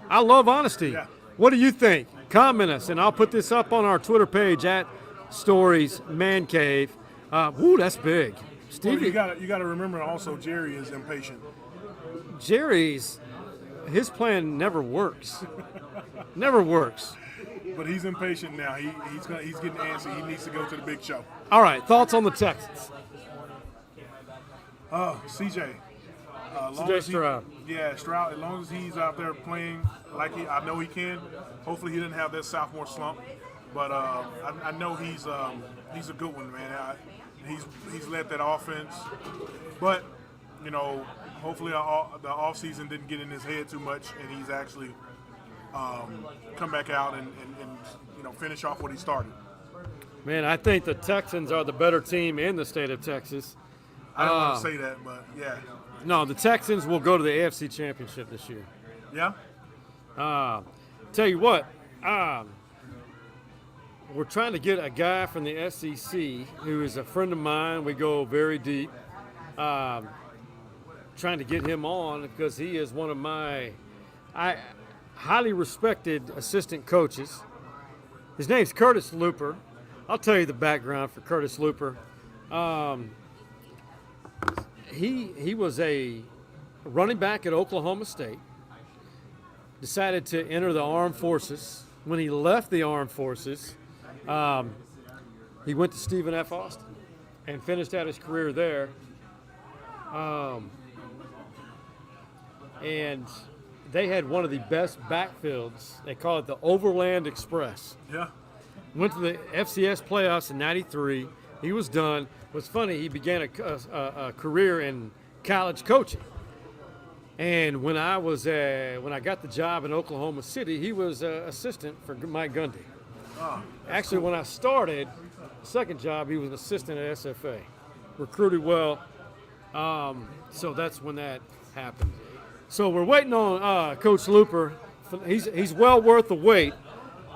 I love honesty. Yeah. What do you think? Comment us, and I'll put this up on our Twitter page at Stories Man Cave. That's big, Well, Stevie. you gotta remember also Jerry is impatient. His plan never works. Never works. But he's impatient now. He's getting antsy. He needs to go to the big show. All right, thoughts on the Texans? CJ. CJ Stroud. Stroud. As long as he's out there playing like I know he can. Hopefully he didn't have that sophomore slump. But I know he's a good one, man. He's led that offense. But hopefully the offseason didn't get in his head too much, and he's actually come back out and finish off what he started. Man, I think the Texans are the better team in the state of Texas. I don't want to say that, but yeah. No, the Texans will go to the AFC Championship this year. Yeah? Tell you what, we're trying to get a guy from the SEC who is a friend of mine. We go very deep. Trying to get him on because he is one of my highly respected assistant coaches. His name's Curtis Looper. I'll tell you the background for Curtis Looper. He was a running back at Oklahoma State. Decided to enter the armed forces. When he left the armed forces, he went to Stephen F. Austin and finished out his career there. And they had one of the best backfields. They call it the Overland Express. Yeah. Went to the FCS playoffs in '93. He was done. What's funny, he began a career in college coaching. And when I got the job in Oklahoma City, he was assistant for Mike Gundy. Oh, Actually, when I started, second job, he was an assistant at SFA. Recruited well. So that's when that happened. So we're waiting on Coach Looper. He's well worth the wait.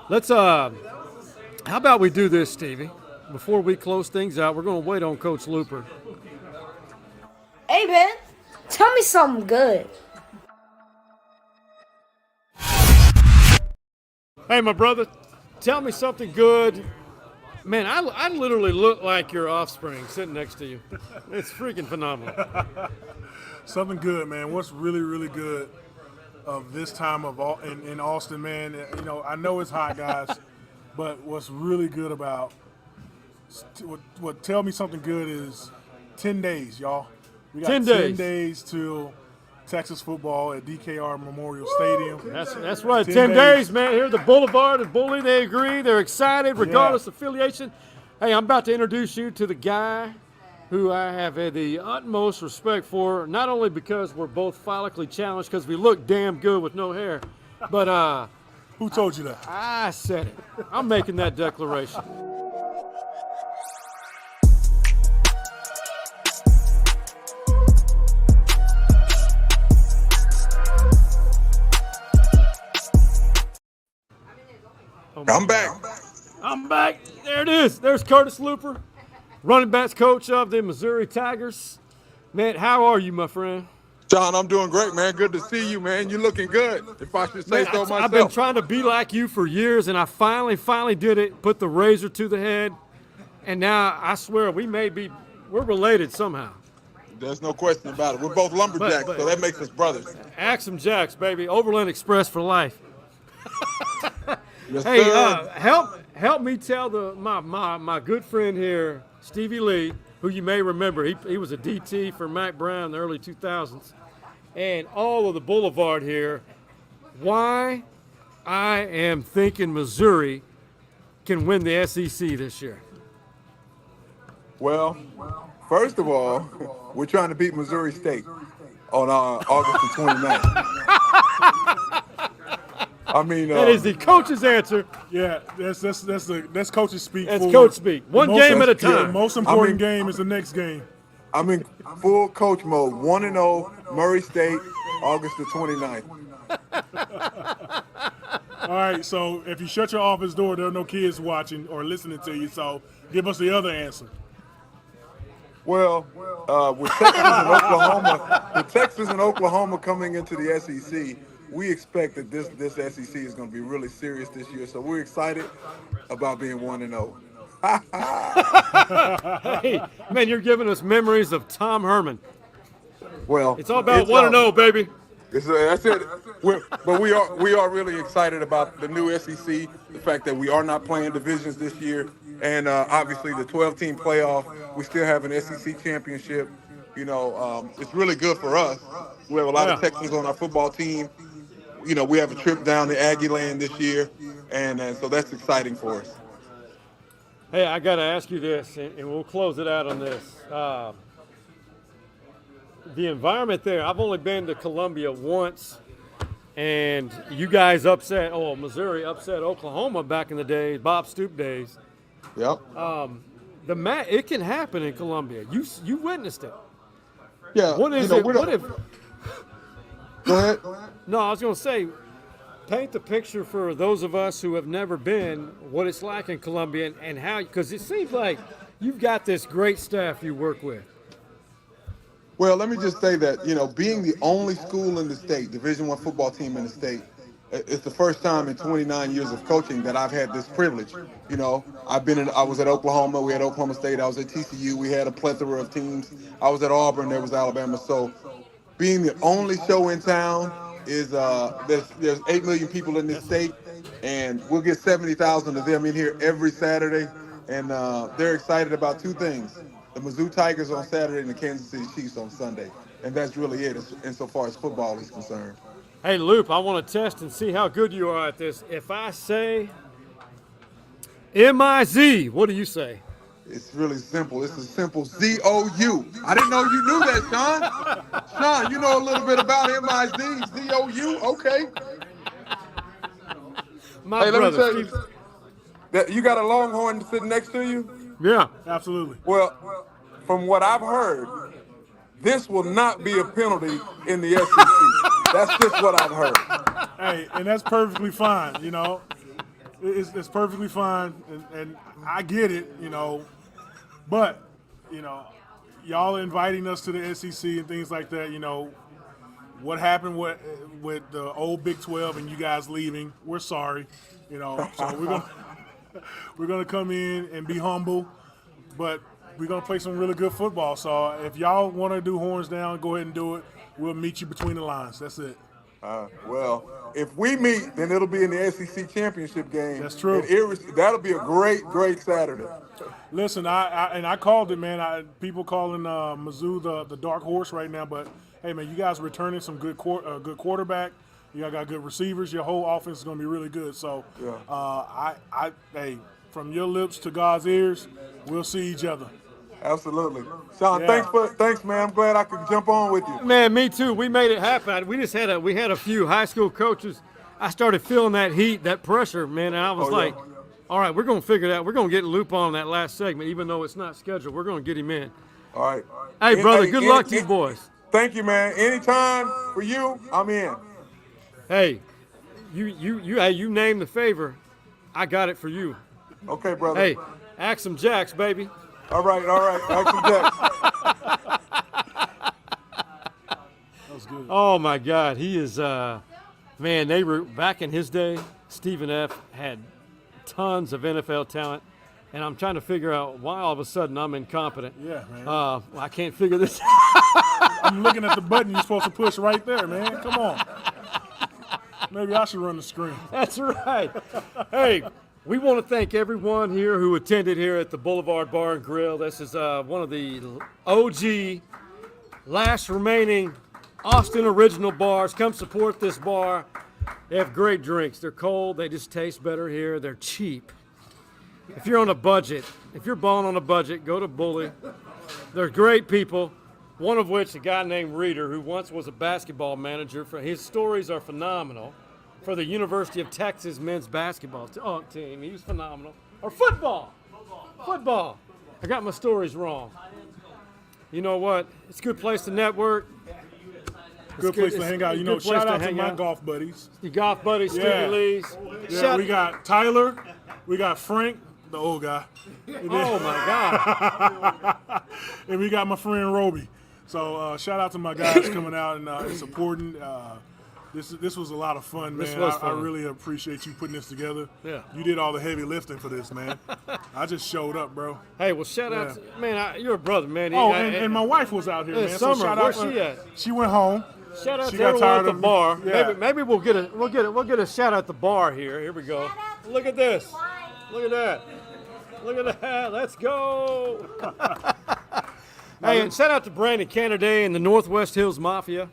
Let's how about we do this, Stevie? Before we close things out, we're going to wait on Coach Looper. Hey, Ben, tell me something good. Hey, my brother, tell me something good. Man, I literally look like your offspring sitting next to you. It's freaking phenomenal. Something good, man. What's really, really good of this time in Austin, man? You know, I know it's hot, guys, but what's really good about what tell me something good is 10 days, y'all. We got 10 days till Texas football at DKR Memorial Stadium. That's right. 10 days, man. Here at the Boulevard and Bully, they agree. They're excited regardless of affiliation. Hey, I'm about to introduce you to the guy who I have had the utmost respect for, not only because we're both follically challenged because we look damn good with no hair, but who told you that? I said it. I'm making that declaration. I'm back. I'm back. There it is. There's Curtis Looper, running backs coach of the Missouri Tigers. Man, how are you, my friend? John, I'm doing great, man. Good to see you, man. You're looking good, if I should say so myself. I've been trying to be like you for years, and I finally did it, put the razor to the head, and now I swear we're related somehow. There's no question about it. We're both lumberjacks, so that makes us brothers. Axum Jacks, baby. Overland Express for life. Yes, hey, sir. help me tell my good friend here, Stevie Lee, who you may remember. He was a DT for Mac Brown in the early 2000s, and all of the Boulevard here, why I am thinking Missouri can win the SEC this year. Well, first of all, we're trying to beat Missouri State on August the 29th. I mean, that is the coach's answer. Yeah, that's coach's speak. That's coach speak. One game at a time. The most important game is the next game. I'm in full coach mode. 1-0, Murray State, August the 29th. All right, so if you shut your office door, there are no kids watching or listening to you. So give us the other answer. Well, with Texas and Oklahoma coming into the SEC, we expect that this SEC is going to be really serious this year. So we're excited about being 1-0. Hey, man, you're giving us memories of Tom Herman. Well, it's all about 1-0, baby. That's it. But we are really excited about the new SEC, the fact that we are not playing divisions this year, and obviously the 12-team playoff. We still have an SEC championship. You know, it's really good for us. We have a lot of Texans on our football team. You know, we have a trip down to Aggie Land this year, and so that's exciting for us. Hey, I got to ask you this, and we'll close it out on this. The environment there, I've only been to Columbia once, and you guys Missouri upset Oklahoma back in the day, Bob Stoop days. Yep. It can happen in Columbia. You witnessed it. Yeah. What is it? What if? Go ahead. No, I was going to say, paint the picture for those of us who have never been, what it's like in Columbia and how, because it seems like you've got this great staff you work with. Well, let me just say that, you know, being the only school in the state, Division I football team in the state, it's the first time in 29 years of coaching that I've had this privilege. You know, I was at Oklahoma, we had Oklahoma State, I was at TCU, we had a plethora of teams. I was at Auburn, there was Alabama. So being the only show in town is there's 8 million people in this state, and we'll get 70,000 of them in here every Saturday. And they're excited about two things: the Mizzou Tigers on Saturday and the Kansas City Chiefs on Sunday. And that's really it insofar as football is concerned. Hey, Loop, I want to test and see how good you are at this. If I say M-I-Z, what do you say? It's really simple. It's a simple Z-O-U. I didn't know you knew that, Sean. Sean, you know a little bit about M-I-Z, Z-O-U? Okay. My brother, let me tell you, Steve. that you got a Longhorn sitting next to you? Yeah. Absolutely. Well, from what I've heard, this will not be a penalty in the SEC. That's just what I've heard. Hey, and that's perfectly fine, you know. It's perfectly fine, and I get it, you know. But, you know, y'all are inviting us to the SEC and things like that, you know. What happened with the old Big 12 and you guys leaving, we're sorry, you know. So we're gonna come in and be humble, but we're going to play some really good football. So if y'all want to do horns down, go ahead and do it. We'll meet you between the lines. That's it. Well, if we meet, then it'll be in the SEC championship game. That's true. That'll be a great Saturday. Listen, I called it, man. People calling Mizzou the dark horse right now, but hey, man, you guys are returning some good quarterback. You got good receivers. Your whole offense is going to be really good. So, yeah. Hey, from your lips to God's ears, we'll see each other. Absolutely. Sean, Yeah. thanks, man. I'm glad I could jump on with you. Man, me too. We made it happen. We just had a few high school coaches. I started feeling that heat, that pressure, man, and I was like, all right, we're going to figure it out. We're going to get Loop on that last segment, even though it's not scheduled. We're going to get him in. All right. Hey, brother, good luck to you boys. Thank you, man. Anytime for you, I'm in. Hey, you name the favor. I got it for you. Okay, brother. Hey, Axum Jacks, baby. All right. Axum Jacks. That was good. Oh, my God. He is, man, they were, back in his day, Stephen F. had tons of NFL talent, and I'm trying to figure out why all of a sudden I'm incompetent. Yeah, man. I can't figure this I'm looking at the button you're supposed to push right there, man. Come on. Maybe I should run the screen. That's right. Hey, we want to thank everyone here who attended here at the Boulevard Bar and Grill. This is one of the OG, last remaining Austin original bars. Come support this bar. They have great drinks. They're cold. They just taste better here. They're cheap. If you're on a budget, if you're balling on a budget, go to Bully. They're great people. One of which, a guy named Reeder, who once was a basketball manager. His stories are phenomenal. For the University of Texas men's basketball team, he was phenomenal. Or football. I got my stories wrong. You know what? It's a good place to network. Good place to hang out. You know, shout out to my golf buddies. Your golf buddies, Stevie Lee's. Yeah, we got Tyler. We got Frank, the old guy. Oh, my God. And we got my friend Roby. So shout out to my guys coming out and supporting. This was a lot of fun, man. This was fun. I really appreciate you putting this together. Yeah. You did all the heavy lifting for this, man. I just showed up, bro. Hey, well, shout out to, man, you're a brother, man. Oh, and my wife was out here, man. Summer, so shout where's out. she at? She went home. Shout out She to got everyone tired at the of- bar. Yeah. Maybe we'll get a shout out at the bar here. Here we go. Look at this. Look at that. Look at that. Let's go. Hey, and shout out to Brandon Canada and the Northwest Hills Mafia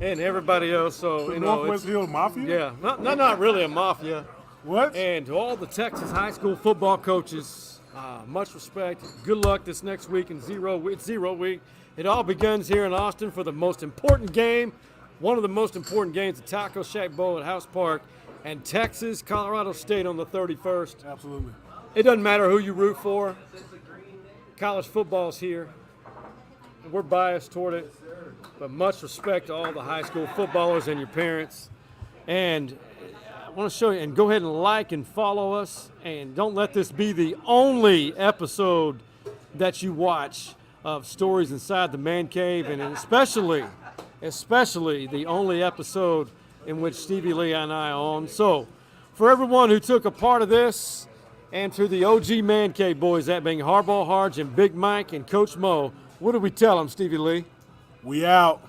and everybody else. So The Northwest Hills Mafia? Yeah, not really a mafia. What? And to all the Texas high school football coaches, much respect. Good luck this next week in Zero Week. It all begins here in Austin for the most important game, one of the most important games, the Taco Shack Bowl at House Park, and Texas, Colorado State on the 31st. Absolutely. It doesn't matter who you root for. College football's here. We're biased toward it, but much respect to all the high school footballers and your parents. And I want to show you, and go ahead and like and follow us, and don't let this be the only episode that you watch of Stories Inside the Man Cave, and especially the only episode in which Stevie Lee and I own. So, for everyone who took a part of this, and to the OG Man Cave boys, that being Hardball Harge and Big Mike and Coach Mo, what do we tell them, Stevie Lee? We out.